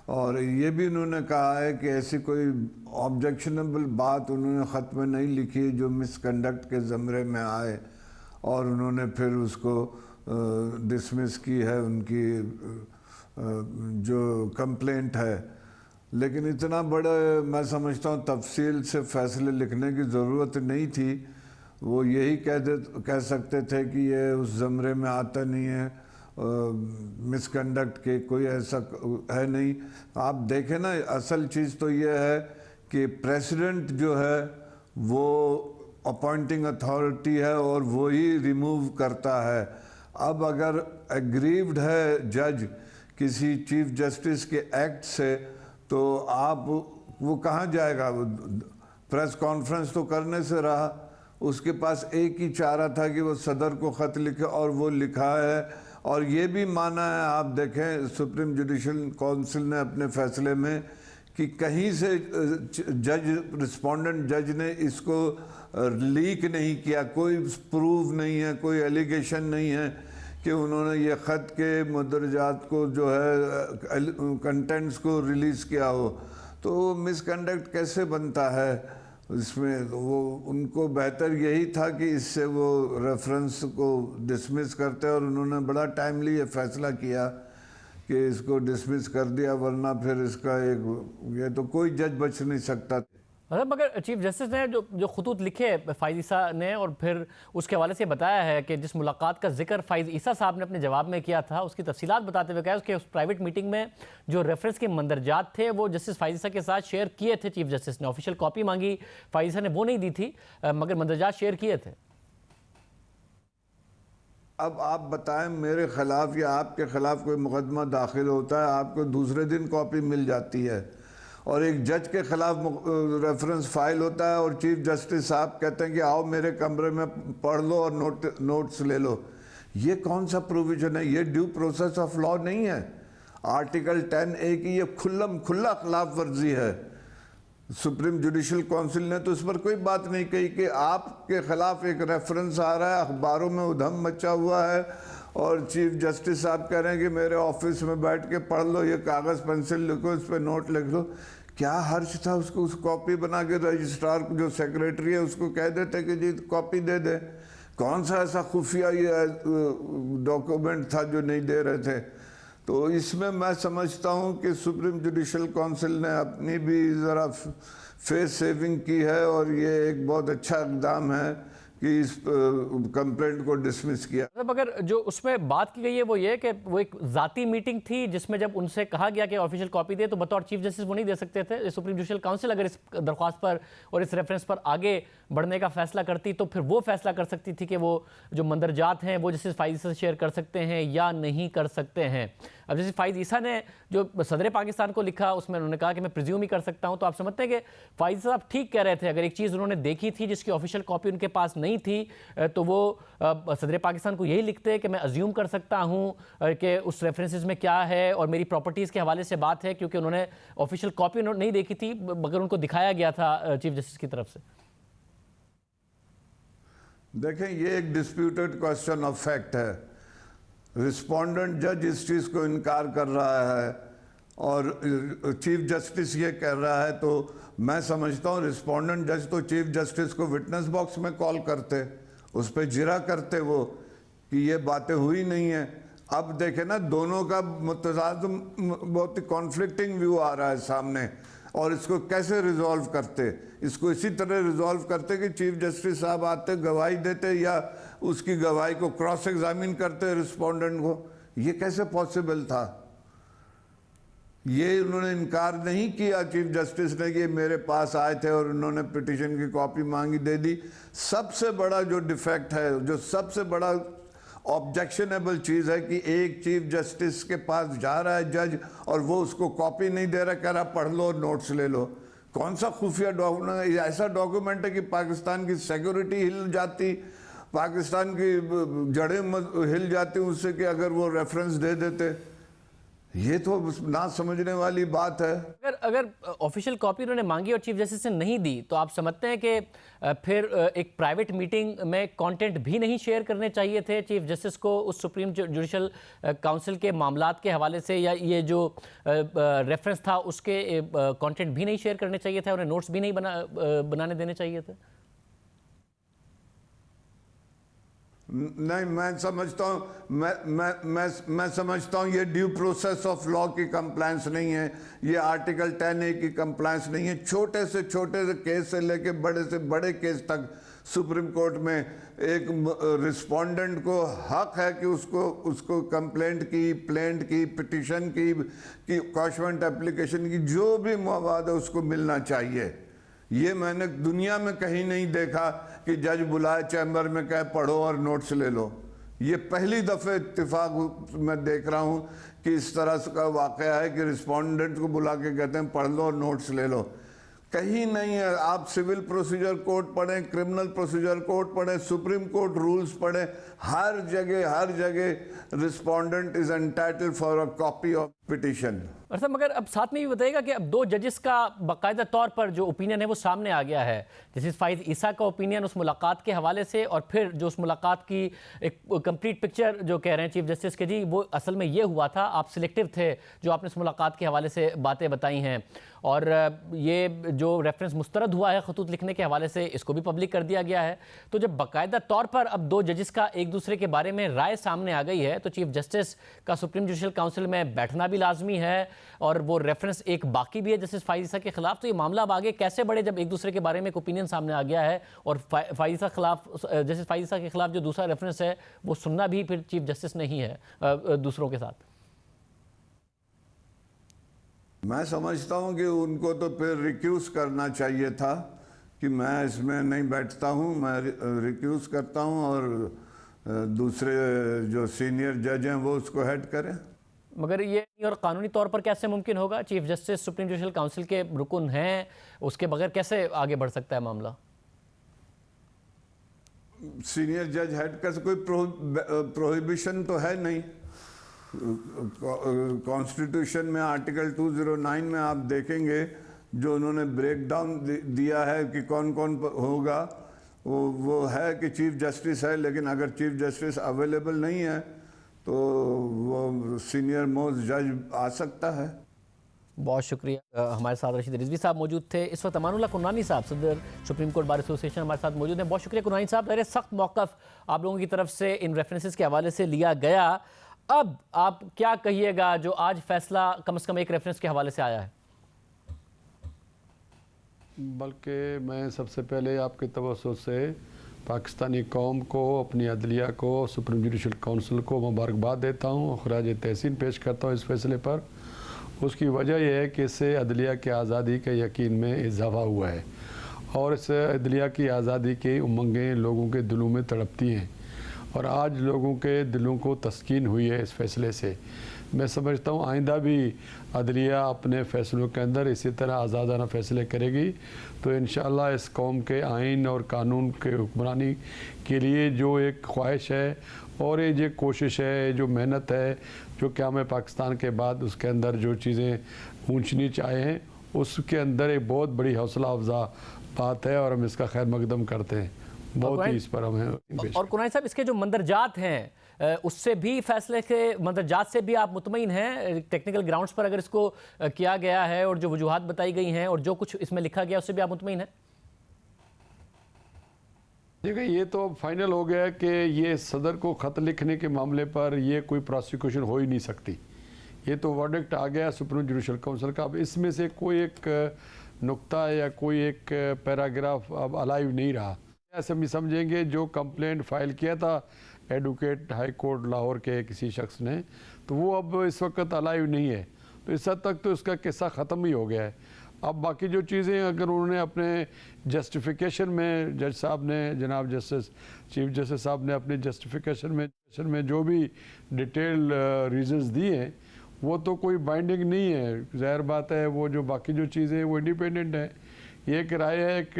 Speaker 5: और ये भी उन्होंने कहा है कि ऐसी कोई ऑब्जेक्शनेबल बात उन्होंने ख़त में नहीं लिखी जो मिसकंडक्ट के ज़मरे में आए, और उन्होंने फिर उसको डिसमिस की है उनकी जो कंप्लेंट है। लेकिन इतना बड़ा मैं समझता हूँ तफसील से फ़ैसले लिखने की ज़रूरत नहीं थी। वो यही कह सकते थे कि ये उस ज़मरे में आता नहीं है, मिसकंडक्ट के कोई ऐसा है नहीं। आप देखें ना, असल चीज़ तो ये है कि प्रेसिडेंट जो है वो अपॉइंटिंग अथॉरिटी है और वो ही रिमूव करता है। अब अगर एग्रीव्ड है जज किसी चीफ जस्टिस के एक्ट से, तो आप वो कहाँ जाएगा? प्रेस कॉन्फ्रेंस तो करने से रहा, उसके पास एक ही चारा था कि वो सदर को ख़त लिखे, और वो लिखा है اور یہ بھی مانا ہے، آپ دیکھیں سپریم جوڈیشل کونسل نے اپنے فیصلے میں کہ کہیں سے جج رسپونڈنٹ جج نے اس کو لیک نہیں کیا، کوئی پروف نہیں ہے، کوئی ایلیگیشن نہیں ہے کہ انہوں نے یہ خط کے مدرجات کو جو ہے کنٹینٹس کو ریلیز کیا ہو، تو مس کنڈکٹ کیسے بنتا ہے اس میں؟ وہ ان کو بہتر یہی تھا کہ اس سے وہ ریفرنس کو ڈسمس کرتے، اور انہوں نے بڑا ٹائملی یہ فیصلہ کیا کہ اس کو ڈسمس کر دیا، ورنہ پھر اس کا یہ تو کوئی جج بچ نہیں سکتا۔
Speaker 1: مگر چیف جسٹس نے جو خطوط لکھے فائز عیسیٰ نے، اور پھر اس کے حوالے سے بتایا ہے کہ جس ملاقات کا ذکر فائز عیسیٰ صاحب نے اپنے جواب میں کیا تھا، اس کی تفصیلات بتاتے ہوئے کہا کہ اس پرائیویٹ میٹنگ میں جو ریفرنس کے مندرجات تھے وہ جسٹس فائز عیسیٰ کے ساتھ شیئر کیے تھے چیف جسٹس نے۔ آفیشیل کاپی مانگی فائز عیسیٰ نے، وہ نہیں دی تھی، مگر مندرجات شیئر کیے تھے۔
Speaker 5: اب آپ بتائیں میرے خلاف یا آپ کے خلاف کوئی مقدمہ داخل ہوتا ہے، آپ کو دوسرے دن کاپی مل جاتی ہے، اور ایک جج کے خلاف ریفرنس فائل ہوتا ہے اور چیف جسٹس صاحب کہتے ہیں کہ آؤ میرے کمرے میں پڑھ لو اور نوٹس لے لو۔ یہ کون سا پروویژن ہے؟ یہ ڈیو پروسیس آف لا نہیں ہے۔ آرٹیکل 10A کی یہ کھلا خلاف ورزی ہے۔ سپریم جوڈیشل کونسل نے تو اس پر کوئی بات نہیں کہی کہ آپ کے خلاف ایک ریفرنس آ رہا ہے، اخباروں میں ادھم مچا ہوا ہے، اور چیف جسٹس صاحب کہہ رہے ہیں کہ میرے آفس میں بیٹھ کے پڑھ لو، یہ کاغذ پینسل لکھو، اس پہ نوٹ لکھ لو۔ کیا حرج تھا اس کو اس کاپی بنا کے رجسٹرار جو سیکریٹری ہے اس کو کہہ دیتے کہ جی کاپی دے دے؟ کون سا ایسا خفیہ یہ ڈاکومنٹ تھا جو نہیں دے رہے تھے؟ تو اس میں سمجھتا ہوں کہ سپریم جوڈیشل کونسل نے اپنی بھی ذرا فیس سیونگ کی ہے، اور یہ ایک بہت اچھا اقدام ہے کہ اس کمپلینٹ کو ڈسمس کیا۔
Speaker 1: اگر جو اس میں بات کی گئی ہے وہ یہ کہ وہ ایک ذاتی میٹنگ تھی جس میں جب ان سے کہا گیا کہ آفیشیل کاپی دے تو بطور چیف جسٹس وہ نہیں دے سکتے تھے۔ سپریم جوڈیشل کونسل اگر اس درخواست پر اور اس ریفرنس پر آگے بڑھنے کا فیصلہ کرتی تو پھر وہ فیصلہ کر سکتی تھی کہ وہ جو مندرجات ہیں وہ جسٹس فائز عیسیٰ سے شیئر کر سکتے ہیں یا نہیں کر سکتے ہیں۔ اب جیسے فائز عیسیٰ نے جو صدر پاکستان کو لکھا اس میں انہوں نے کہا کہ میں پریزیوم ہی کر سکتا ہوں، تو آپ سمجھتے ہیں کہ فائز عیسیٰ صاحب ٹھیک کہہ رہے تھے؟ اگر ایک چیز انہوں نے دیکھی تھی جس کی آفیشیل کاپی ان کے پاس نہیں تھی تو وہ صدر پاکستان کو یہی لکھتے کہ میں ازیوم کر سکتا ہوں کہ اس ریفرنسز میں کیا ہے، اور میری پراپرٹیز کے حوالے سے بات ہے، کیونکہ انہوں نے آفیشیل کاپی نہیں دیکھی تھی مگر ان کو دکھایا گیا تھا چیف جسٹس کی طرف سے۔
Speaker 5: دیکھیں یہ ایک ڈسپیوٹڈ کوسچن آف فیکٹ ہے۔ رسپونڈنٹ جج اس چیز کو انکار کر رہا ہے اور چیف جسٹس یہ کہہ رہا ہے، تو میں سمجھتا ہوں رسپونڈنٹ جج تو چیف جسٹس کو وٹنس باکس میں کال کرتے، اس پہ جرا کرتے وہ کہ یہ باتیں ہوئی نہیں ہیں۔ اب دیکھیں نا دونوں کا متضاد بہت ہی کانفلکٹنگ ویو آ رہا ہے سامنے، اور اس کو کیسے ریزولو کرتے؟ اس کو اسی طرح ریزولو کرتے کہ چیف جسٹس صاحب آتے گواہی دیتے یا اس کی گواہی کو کراس ایگزامن کرتے رسپونڈنٹ کو۔ یہ کیسے پاسبل تھا؟ یہ انہوں نے انکار نہیں کیا چیف جسٹس نے کہ میرے پاس آئے تھے اور انہوں نے پٹیشن کی کاپی مانگی، دے دی۔ سب سے بڑا جو ڈیفیکٹ ہے، جو سب سے بڑا آبجیکشنیبل چیز ہے کہ ایک چیف جسٹس کے پاس جا رہا ہے جج اور وہ اس کو کاپی نہیں دے رہا، کہہ رہا پڑھ لو اور نوٹس لے لو۔ کون سا خفیہ ڈاکومنٹ؟ ایسا ڈاکومنٹ ہے کہ پاکستان کی سیکیورٹی ہل جاتی، پاکستان کی جڑیں ہل جاتی اس سے کہ اگر وہ ریفرنس دے دیتے۔ یہ تو نہ سمجھنے والی بات ہے۔
Speaker 1: اگر آفیشیل کاپی انہوں نے مانگی اور چیف جسٹس نے نہیں دی تو آپ سمجھتے ہیں کہ پھر ایک پرائیویٹ میٹنگ میں کانٹینٹ بھی نہیں شیئر کرنے چاہیے تھے چیف جسٹس کو اس سپریم جوڈیشل کونسل کے معاملات کے حوالے سے، یا یہ جو ریفرنس تھا اس کے کانٹینٹ بھی نہیں شیئر کرنے چاہیے تھے، انہیں نوٹس بھی نہیں بنانے دینے چاہیے تھے؟
Speaker 5: نہیں، میں سمجھتا ہوں میں سمجھتا ہوں یہ ڈیو پروسیس آف لا کی کمپلائنس نہیں ہے، یہ آرٹیکل 10A کی کمپلائنس نہیں ہے۔ چھوٹے سے کیس سے لے کے بڑے سے بڑے کیس تک سپریم کورٹ میں ایک رسپونڈنٹ کو حق ہے کہ اس کو کمپلینٹ کی، پلینٹ کی، پٹیشن کی کوشمنٹ اپلیکیشن کی جو بھی مواد ہے اس کو ملنا چاہیے۔ یہ میں نے دنیا میں کہیں نہیں دیکھا کہ جج بلائے چیمبر میں کہے پڑھو اور نوٹس لے لو۔ یہ پہلی دفعہ اتفاق میں دیکھ رہا ہوں کہ اس طرح کا واقعہ ہے کہ رسپونڈنٹ کو بلا کے کہتے ہیں پڑھ لو اور نوٹس لے لو۔ कहीं नहीं है। आप सिविल प्रोसीजर कोड पढ़ें, क्रिमिनल प्रोसीजर कोड पढ़ें, सुप्रीम कोर्ट रूल्स पढ़ें, हर जगह respondent is entitled for a copy of petition.
Speaker 1: और सर मगर अब साथ में भी बताइएगा कि अब 2 जजेस का बाकायदा तौर पर जो ओपिनियन है वो सामने आ गया है। जस्टिस फाइज ईसा का ओपिनियन उस मुलाकात के हवाले से, और फिर जो उस मुलाकात की एक कंप्लीट पिक्चर जो कह रहे हैं चीफ जस्टिस के जी, वो असल में ये हुआ था, आप सिलेक्टिव थे जो आपने उस मुलाकात के हवाले से बातें बताई हैं, और ये जो रेफरेंस मुस्तरद हुआ है खतूत लिखने के हवाले से, इसको भी पब्लिक कर दिया गया है। तो जब बाकायदा तौर पर अब 2 जजेस का एक दूसरे के बारे में राय सामने आ गई है, तो चीफ जस्टिस का सुप्रीम जुडिशल काउंसिल में बैठना भी लाजमी है, और वो रेफरेंस एक बाकी भी है जस्टिस फाइज़ के खिलाफ। तो ये मामला अब आगे कैसे बढ़े जब एक दूसरे के बारे में एक ओपिनियन सामने आ गया है, और जस्टिस फाइज़ के खिलाफ जो दूसरा रेफरेंस है वो सुनना भी फिर चीफ जस्टिस नहीं है दूसरों के साथ।
Speaker 5: मैं समझता हूं कि उनको तो फिर रिक्यूज करना चाहिए था कि मैं इसमें नहीं बैठता हूं, मैं रिक्यूज करता हूं, और दूसरे जो सीनियर जज हैं वो उसको हेड करें।
Speaker 1: मगर ये और कानूनी तौर पर कैसे मुमकिन होगा? Chief justice supreme judicial council के रुकन हैं, उसके बगैर कैसे आगे बढ़ सकता है मामला?
Speaker 5: सीनियर जज हेड कर, कोई प्रोहिबिशन तो है नहीं। कॉन्स्टिट्यूशन में आर्टिकल 209 में आप देखेंगे जो उन्होंने ब्रेक डाउन दिया है कि कौन कौन होगा, वो है कि चीफ जस्टिस है, लेकिन अगर चीफ जस्टिस अवेलेबल नहीं है तो वो सीनियर मोस्ट जज आ सकता है।
Speaker 1: बहुत शुक्रिया। हमारे साथ रशीद रिजवी साहब मौजूद थे। इस वक्त अमानुल्लाह कुरनानी साहब सदर सुप्रीम कोर्ट बार एसोसिएशन हमारे साथ मौजूद हैं। बहुत शुक्रिया कुरनानी साहब, अरे सख्त मौक़िफ़ आप लोगों की तरफ से इन रेफरेंसेस के हवाले से लिया गया। अब आप क्या कहिएगा जो आज फैसला कम से कम एक रेफरेंस के हवाले से आया है?
Speaker 6: बल्कि मैं सबसे पहले आपके तवज्जो से पाकिस्तानी कौम को, अपनी अदलिया को, सुप्रीम जुडिशल काउंसिल को मुबारकबाद देता हूँ, खराज तहसीन पेश करता हूँ इस फैसले पर। उसकी वजह यह है कि इससे अदलिया की आज़ादी के यकीन में इजाफा हुआ है, और इस अदलिया की आज़ादी की उमंगें लोगों के दिलों में तड़पती हैं, और आज लोगों के दिलों को तस्कीन हुई है इस फैसले से। मैं समझता हूँ आइंदा भी अदलिया अपने फ़ैसलों के अंदर इसी तरह आज़ादाना फ़ैसले करेगी, तो इंशाअल्लाह इस कौम के आइन और कानून के हुक्मरानी के लिए जो एक ख्वाहिश है और ये जो कोशिश है, जो मेहनत है, जो क़याम पाकिस्तान के बाद उसके अंदर जो चीज़ें ऊंच नीच आए हैं, उसके अंदर एक बहुत बड़ी हौसला अफजा बात है, और हम इसका खैर मकदम करते हैं। बहुत ही इस पर हमें। और
Speaker 1: कुरनानी साहब, इसके जो मंदरजात हैं उससे भी फैसले के मंदरजात से भी आप मुतमईन हैं? टेक्निकल ग्राउंड्स पर अगर इसको किया गया है और जो वजूहात बताई गई हैं और जो कुछ इसमें लिखा गया उससे भी आप मुतमईन हैं?
Speaker 6: देखिए, ये तो फाइनल हो गया कि ये सदर को ख़त लिखने के मामले पर ये कोई प्रोसिक्यूशन हो ही नहीं सकती। ये तो वर्डिक्ट आ गया सुप्रीम जुडिशल काउंसिल का। अब इसमें से कोई एक नुक्ता या कोई एक पैराग्राफ अब अलाइव नहीं रहा। ऐसे भी समझेंगे जो कंप्लेंट फाइल किया था एडवोकेट हाई कोर्ट लाहौर के किसी शख्स ने, तो वो अब इस वक्त अलाइव नहीं है, तो इस हद तक तो इसका किस्सा ख़त्म ही हो गया है। अब बाकी जो चीज़ें अगर उन्होंने अपने जस्टिफिकेशन में, जज साहब ने, जनाब जस्टिस चीफ जस्टिस साहब ने अपने जस्टिफिकेशन में जो भी डिटेल रीजंस दिए हैं, वो तो कोई बाइंडिंग नहीं है। ज़ाहिर बात है वो जो बाकी जो चीज़ें हैं वो इंडिपेंडेंट है। ये एक राय है, एक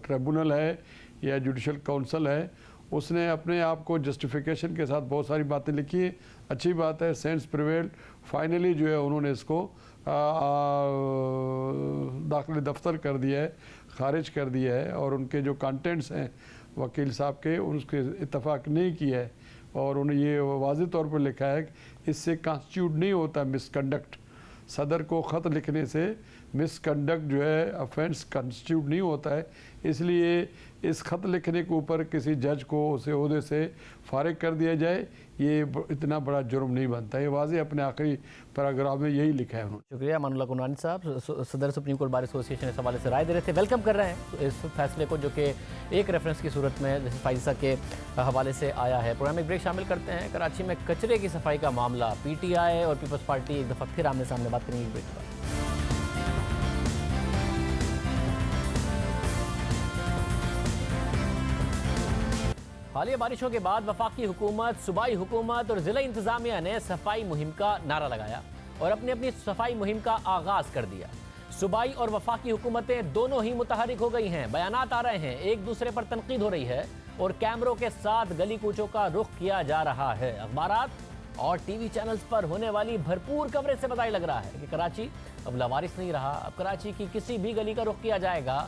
Speaker 6: ट्रिब्यूनल है या जुडिशल काउंसिल है, उसने अपने आप को जस्टिफिकेशन के साथ बहुत सारी बातें लिखी हैं। अच्छी बात है, सेंस प्रिवेल। फाइनली जो है उन्होंने इसको दाखिले दफ्तर कर दिया है, खारिज कर दिया है, और उनके जो कंटेंट्स हैं वकील साहब के, उसके इत्तफाक नहीं किया है, और उन्हें ये वाज़ेह तौर पर लिखा है कि इससे कॉन्स्टिट्यूट नहीं होता मिसकंडक्ट। सदर को ख़त लिखने से मिसकंडक्ट जो है ऑफेंस कंस्टिट्यूट नहीं होता है, इसलिए इस ख़त लिखने के ऊपर किसी जज को उस ओहदे से फारिग कर दिया जाए, ये इतना बड़ा जुर्म नहीं बनता। ये वाज़ेह अपने आखिरी पैराग्राफ में यही लिखा है उन्होंने।
Speaker 1: शुक्रिया अमानुल्लाह कुरनानी साहब, सदर सुप्रीम कोर्ट बार एसोसिएशन इस हवाले से राय दे रहे थे। वेलकम कर रहे हैं इस फैसले को जो कि एक रेफरेंस की सूरत में जैसे फाइज़ा के हवाले से आया है। प्रोग्राम में ब्रेक शामिल करते हैं। कराची में कचरे की सफाई का मामला, PTI और पीपल्स पार्टी एक दफ़ा फिर आमने सामने बात करेंगे ब्रेक के बाद। हालिया बारिशों के बाद वफाकी हुकूमत, सूबाई हुकूमत और ज़िला इंतज़ामिया ने सफाई मुहिम का नारा लगाया और अपनी अपनी सफाई मुहिम का आगाज़ कर दिया। सूबाई और वफाकी हुकूमतें दोनों ही मुतहरिक हो गई हैं। बयानात आ रहे हैं, एक दूसरे पर तनकीद हो रही है और कैमरों के साथ गली कूचों का रुख किया जा रहा है। अखबारात और टीवी चैनल्स पर होने वाली भरपूर कवरेज से पता ही लग रहा है कि कराची अब लावारिस नहीं रहा। अब कराची की किसी भी गली का रुख किया जाएगा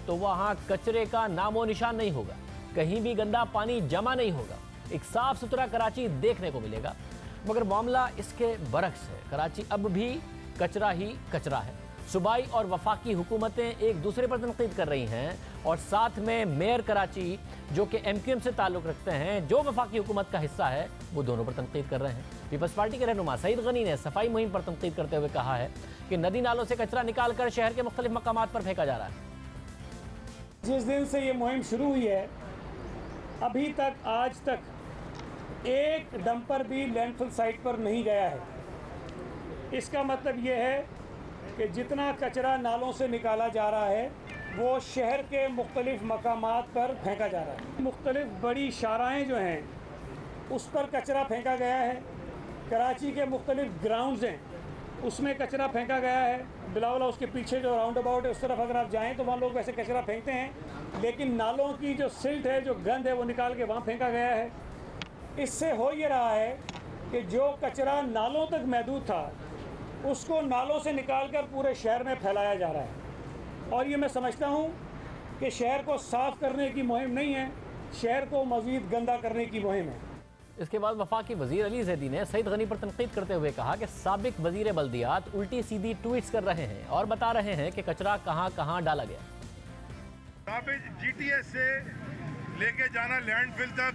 Speaker 1: तो वहाँ कचरे का नामो निशान नहीं होगा, कहीं भी गंदा पानी जमा नहीं होगा, एक साफ सुथरा कराची देखने को मिलेगा। मगर मामला इसके बरक्स है। कराची अब भी कचरा ही कचरा है। सूबाई और वफाकी हुकूमतें एक दूसरे पर तनकीद कर रही हैं और साथ में मेयर कराची जो कि MQM से ताल्लुक़ रखते हैं, जो वफाकी हुकूमत का हिस्सा है, वो दोनों पर तनकीद कर रहे हैं। पीपल्स पार्टी के रहनुमा सईद गनी ने सफाई मुहिम पर तनकीद करते हुए कहा है कि नदी नालों से कचरा निकाल कर शहर के मुख्तलिफ मकामात पर फेंका जा रहा है।
Speaker 7: जिस दिन से ये मुहिम शुरू हुई है अभी तक आज तक एक डंपर भी लैंडफिल साइट पर नहीं गया है। इसका मतलब ये है कि जितना कचरा नालों से निकाला जा रहा है वो शहर के मुख्तलिफ मकामात पर फेंका जा रहा है। मुख्तलिफ बड़ी शाराएँ जो हैं उस पर कचरा फेंका गया है। कराची के मुख्तलिफ ग्राउंड्स हैं उसमें कचरा फेंका गया है। बिलावला उसके पीछे जो राउंड अबाउट है उस तरफ अगर आप जाएँ तो वहाँ लोग वैसे कचरा फेंकते हैं, लेकिन नालों की जो सिल्ट है, जो गंद है, वो निकाल के वहाँ फेंका गया है। इससे हो ये रहा है कि जो कचरा नालों तक महदूद था उसको नालों से निकालकर पूरे शहर में फैलाया जा रहा है। और ये मैं समझता हूँ कि शहर को साफ़ करने की मुहिम नहीं है, शहर को मज़ीद गंदा करने की मुहिम है।
Speaker 1: इसके बाद वफाकी वज़ीर अली ज़ैदी ने सईद गनी पर तनकीद करते हुए कहा कि साबिक वज़ीर बल्दियात उल्टी सीधी ट्वीट्स कर रहे हैं और बता रहे हैं कि कचरा कहाँ कहाँ डाला गया।
Speaker 8: साबिक GTS से लेके जाना लैंडफिल तक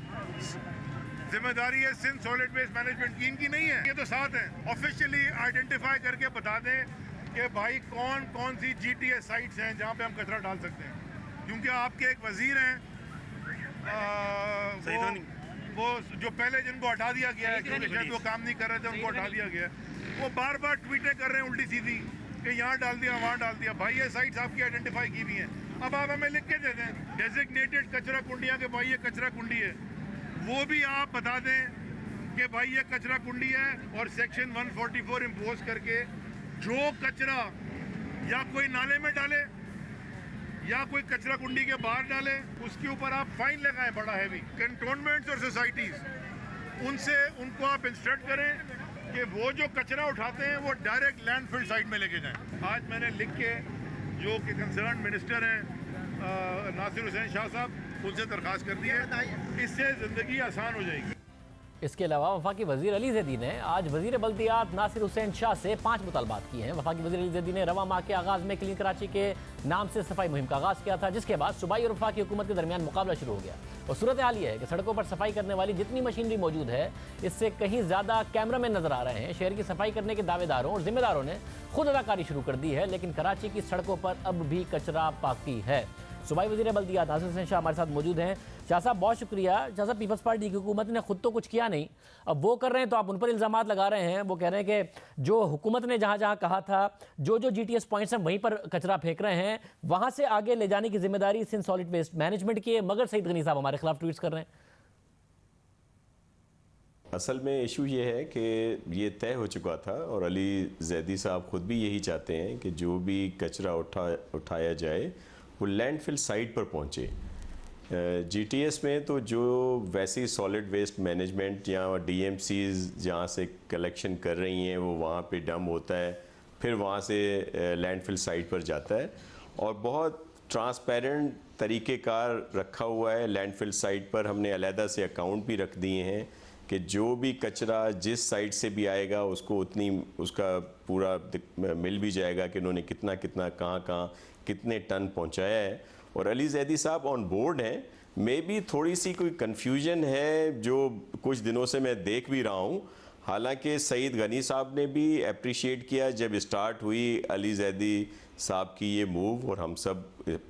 Speaker 8: जिम्मेदारी है सिंध सॉलिड वेस्ट मैनेजमेंट की, इनकी नहीं है। ये तो साथ हैं, ऑफिशियली आइडेंटिफाई करके बता दें कि भाई कौन कौन सी GTS साइट्स हैं जहाँ पे हम कचरा डाल सकते हैं। क्योंकि आपके एक वजीर हैं वो जो पहले जिनको हटा दिया गया है क्योंकि शायद वो काम नहीं कर रहे थे, उनको हटा दिया गया है, वो बार बार ट्वीटें कर रहे हैं उल्टी सीधी कि यहाँ डाल दिया वहाँ डाल दिया। भाई ये साइट्स आपकी आइडेंटिफाई की हुई हैं, अब आप हमें लिख के दे दें डेजिग्नेटेड कचरा कुंडियाँ के भाई ये कचरा कुंडी है, वो भी आप बता दें कि भाई ये कचरा कुंडी है और सेक्शन 144 इम्पोज करके जो कचरा या कोई नाले में डाले या कोई कचरा कुंडी के बाहर डाले उसके ऊपर आप फाइन लगाएं बड़ा हैवी। कैंटोनमेंट्स और सोसाइटीज़ उनसे उनको आप इंस्ट्रक्ट करें कि वो जो कचरा उठाते हैं वो डायरेक्ट लैंडफिल साइट में लेके जाएं। आज मैंने लिख के जो कि कंसर्न मिनिस्टर हैं नासिर हुसैन शाह साहब उनसे दरख्वास्त कर दी है, इससे ज़िंदगी आसान हो जाएगी।
Speaker 1: इसके अलावा वफाकी वज़ीर अली ज़ैदी ने आज वज़ीर बल्दियात नासिर हुसैन शाह से 5 मुतालबात किए हैं। वफाकी वज़ीर अली ज़ैदी ने रवा माह के आगाज़ में क्लीन कराची के नाम से सफाई मुहिम का आगाज़ किया था, जिसके बाद सूबाई और वफाकी हुकूमत के दरमियान मुकाबला शुरू हो गया। और सूरत हाल ये है कि सड़कों पर सफाई करने वाली जितनी मशीनरी मौजूद है इससे कहीं ज़्यादा कैमरामैन नजर आ रहे हैं। शहर की सफाई करने के दावेदारों और जिम्मेदारों ने खुद अदाकारी शुरू कर दी है, लेकिन कराची की सड़कों पर अब भी कचरा बाकी है। सूबाई वज़ीर बल्दियात नासिर हुसैन शाह हमारे साथ मौजूद हैं। शाह साहब बहुत शुक्रिया। शाह साहब, पीपल्स पार्टी की हुकूमत ने खुद तो कुछ किया नहीं, अब वो कर रहे हैं तो आप उन पर इल्ज़ामात लगा रहे हैं। वो कह रहे हैं कि जो हुकूमत ने जहाँ जहाँ कहा था, जो GTS पॉइंट्स हैं वहीं पर कचरा फेंक रहे हैं, वहाँ से आगे ले जाने की जिम्मेदारी सिंध सॉलिड वेस्ट मैनेजमेंट की है, मगर सईद गनी साहब हमारे खिलाफ ट्वीट्स कर रहे हैं।
Speaker 9: असल में इशू ये है कि ये तय हो चुका था और अली ज़ैदी साहब खुद भी यही चाहते हैं कि जो भी कचरा उठाया जाए वो लैंडफिल साइट पर पहुँचे। GTS में तो जो वैसी सॉलिड वेस्ट मैनेजमेंट या DMCs जहाँ से कलेक्शन कर रही हैं वो वहाँ पे डंप होता है, फिर वहाँ से लैंडफिल साइट पर जाता है और बहुत ट्रांसपेरेंट तरीक़ेकार रखा हुआ है। लैंडफिल साइट पर हमने अलहदा से अकाउंट भी रख दिए हैं कि जो भी कचरा जिस साइट से भी आएगा उसको उतनी उसका पूरा मिल भी जाएगा कि उन्होंने कितना कितना कहाँ कितने टन पहुँचाया है। और अली ज़ैदी साहब ऑन बोर्ड हैं। मे भी थोड़ी सी कोई कन्फ्यूजन है जो कुछ दिनों से मैं देख भी रहा हूँ। हालांकि सईद गनी साहब ने भी अप्रिशिएट किया जब स्टार्ट हुई अली ज़ैदी साहब की ये मूव, और हम सब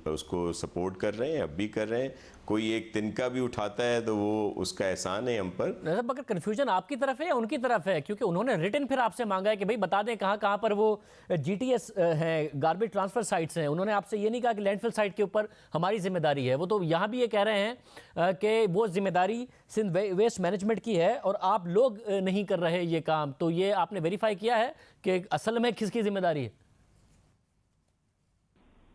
Speaker 9: उसको सपोर्ट कर रहे हैं, अब भी कर रहे हैं। कोई एक तिनका भी उठाता है तो वो उसका एहसान है हम पर।
Speaker 1: मगर कन्फ्यूजन आपकी तरफ है या उनकी तरफ है? क्योंकि उन्होंने रिटन फिर आपसे मांगा है कि भाई बता दें कहाँ कहाँ पर वो GTS हैं, गार्बेज ट्रांसफर साइट्स हैं। उन्होंने आपसे ये नहीं कहा कि लैंडफिल साइट के ऊपर हमारी जिम्मेदारी है। वो तो यहाँ भी ये कह रहे हैं कि वो जिम्मेदारी सिंध वेस्ट मैनेजमेंट की है और आप लोग नहीं कर रहे ये काम। तो ये आपने वेरीफाई किया है कि असल में किसकी जिम्मेदारी है?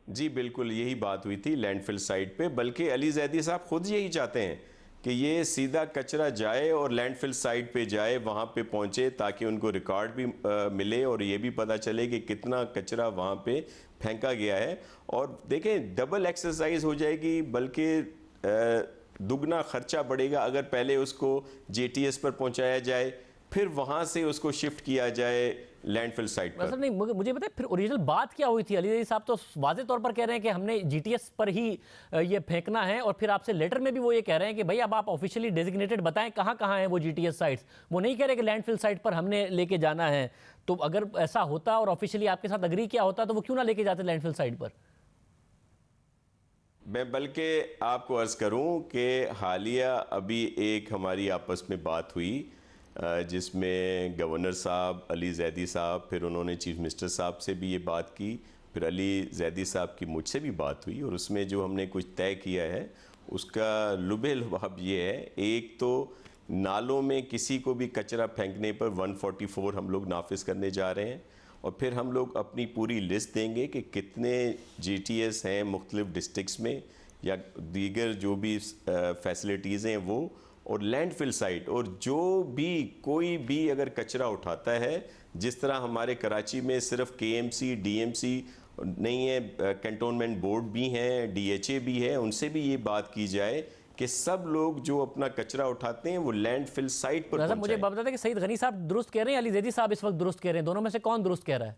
Speaker 9: जी बिल्कुल यही बात हुई थी लैंडफिल साइट पे, बल्कि अली जैदी साहब खुद यही चाहते हैं कि ये सीधा कचरा जाए और लैंडफिल साइट पे जाए, वहाँ पे पहुँचे, ताकि उनको रिकॉर्ड भी मिले और ये भी पता चले कि कितना कचरा वहाँ पे फेंका गया है। और देखें डबल एक्सरसाइज हो जाएगी, बल्कि दुगना खर्चा बढ़ेगा अगर पहले उसको JTS पर पहुँचाया जाए, फिर वहाँ से उसको शिफ्ट किया जाए लैंडफिल साइट पर।
Speaker 1: नहीं, मुझे बताए फिर ओरिजिनल बात क्या हुई थी? अली जैदी साहब तो वाज़े तौर पर कह रहे हैं कि हमने GTS पर ही ये फेंकना है, और फिर आपसे लेटर में भी वो ये कह रहे हैं कि भाई अब आप ऑफिशियली डेजिग्नेटेड बताएं कहाँ कहाँ हैं वो GTS साइट्स। वो नहीं कह रहे कि लैंडफिल साइट पर हमने लेके जाना है। तो अगर ऐसा होता और ऑफिशियली आपके साथ अग्री किया होता तो वो क्यों ना लेके जाते लैंडफिल साइट पर?
Speaker 9: मैं बल्कि आपको अर्ज़ करूं कि हालिया अभी एक हमारी आपस में बात हुई जिसमें गवर्नर साहब, अली जैदी साहब, फिर उन्होंने चीफ मिनिस्टर साहब से भी ये बात की, फिर अली जैदी साहब की मुझसे भी बात हुई, और उसमें जो हमने कुछ तय किया है उसका लुबे लुबाब ये है। एक तो नालों में किसी को भी कचरा फेंकने पर 144 हम लोग नाफिज करने जा रहे हैं, और फिर हम लोग अपनी पूरी लिस्ट देंगे कि कितने GTS हैं मुख्तलिफ डिस्ट्रिक्ट्स में या दीगर जो भी फैसिलिटीज़ हैं वो, और लैंडफिल साइट, और जो भी कोई भी अगर कचरा उठाता है, जिस तरह हमारे कराची में सिर्फ KMC DMC नहीं है, कैंटोनमेंट बोर्ड भी हैं, DHA भी है, उनसे भी ये बात की जाए कि सब लोग जो अपना कचरा उठाते हैं वो लैंडफिल साइट पर पहुंचाएं।
Speaker 1: मुझे बता दें कि सईद गनी साहब दुरुस्त कह रहे हैं, अली जैदी साहब इस वक्त दुरुस्त कह रहे हैं, दोनों में से कौन दुरुस्त कह रहा है?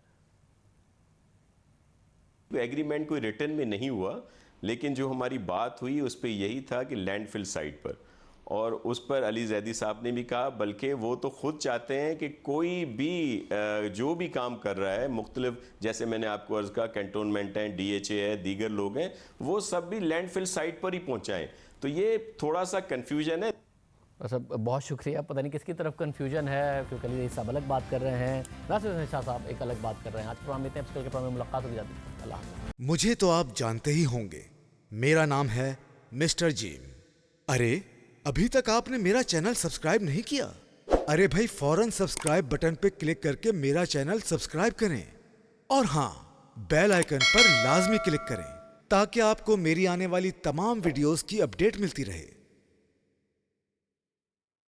Speaker 9: एग्रीमेंट कोई रिटर्न में नहीं हुआ, लेकिन जो हमारी बात हुई उस पर यही था कि लैंडफिल साइट पर, और उस पर अली जैदी साहब ने भी कहा, बल्कि वो तो खुद चाहते हैं कि कोई भी जो भी काम कर रहा है मुख्तलिफ, जैसे मैंने आपको अर्ज़ कहा कैंटोनमेंट है, DHA है, दीगर लोग हैं, वो सब भी लैंडफिल साइट पर ही पहुंचाएं। तो ये थोड़ा सा कन्फ्यूजन है।
Speaker 1: अच्छा, बहुत शुक्रिया। पता नहीं किसकी तरफ कन्फ्यूजन है, क्योंकि अली जैदी साहब अलग बात कर रहे हैं, नासिर शाह साहब एक अलग बात कर रहे हैं। आज प्रोग्राम में कल के प्रोग्राम में मुलाकात हो जाती है। अल्लाह हाफ़िज़।
Speaker 10: मुझे तो आप जानते ही होंगे, मेरा नाम है मिस्टर जिम। अरे अभी तक आपने मेरा चैनल सब्सक्राइब नहीं किया? अरे भाई फौरन सब्सक्राइब बटन पे क्लिक करके मेरा चैनल सब्सक्राइब करें, और हाँ, बेल आइकन पर लाजमी क्लिक करें ताकि आपको मेरी आने वाली तमाम वीडियोस की अपडेट मिलती रहे।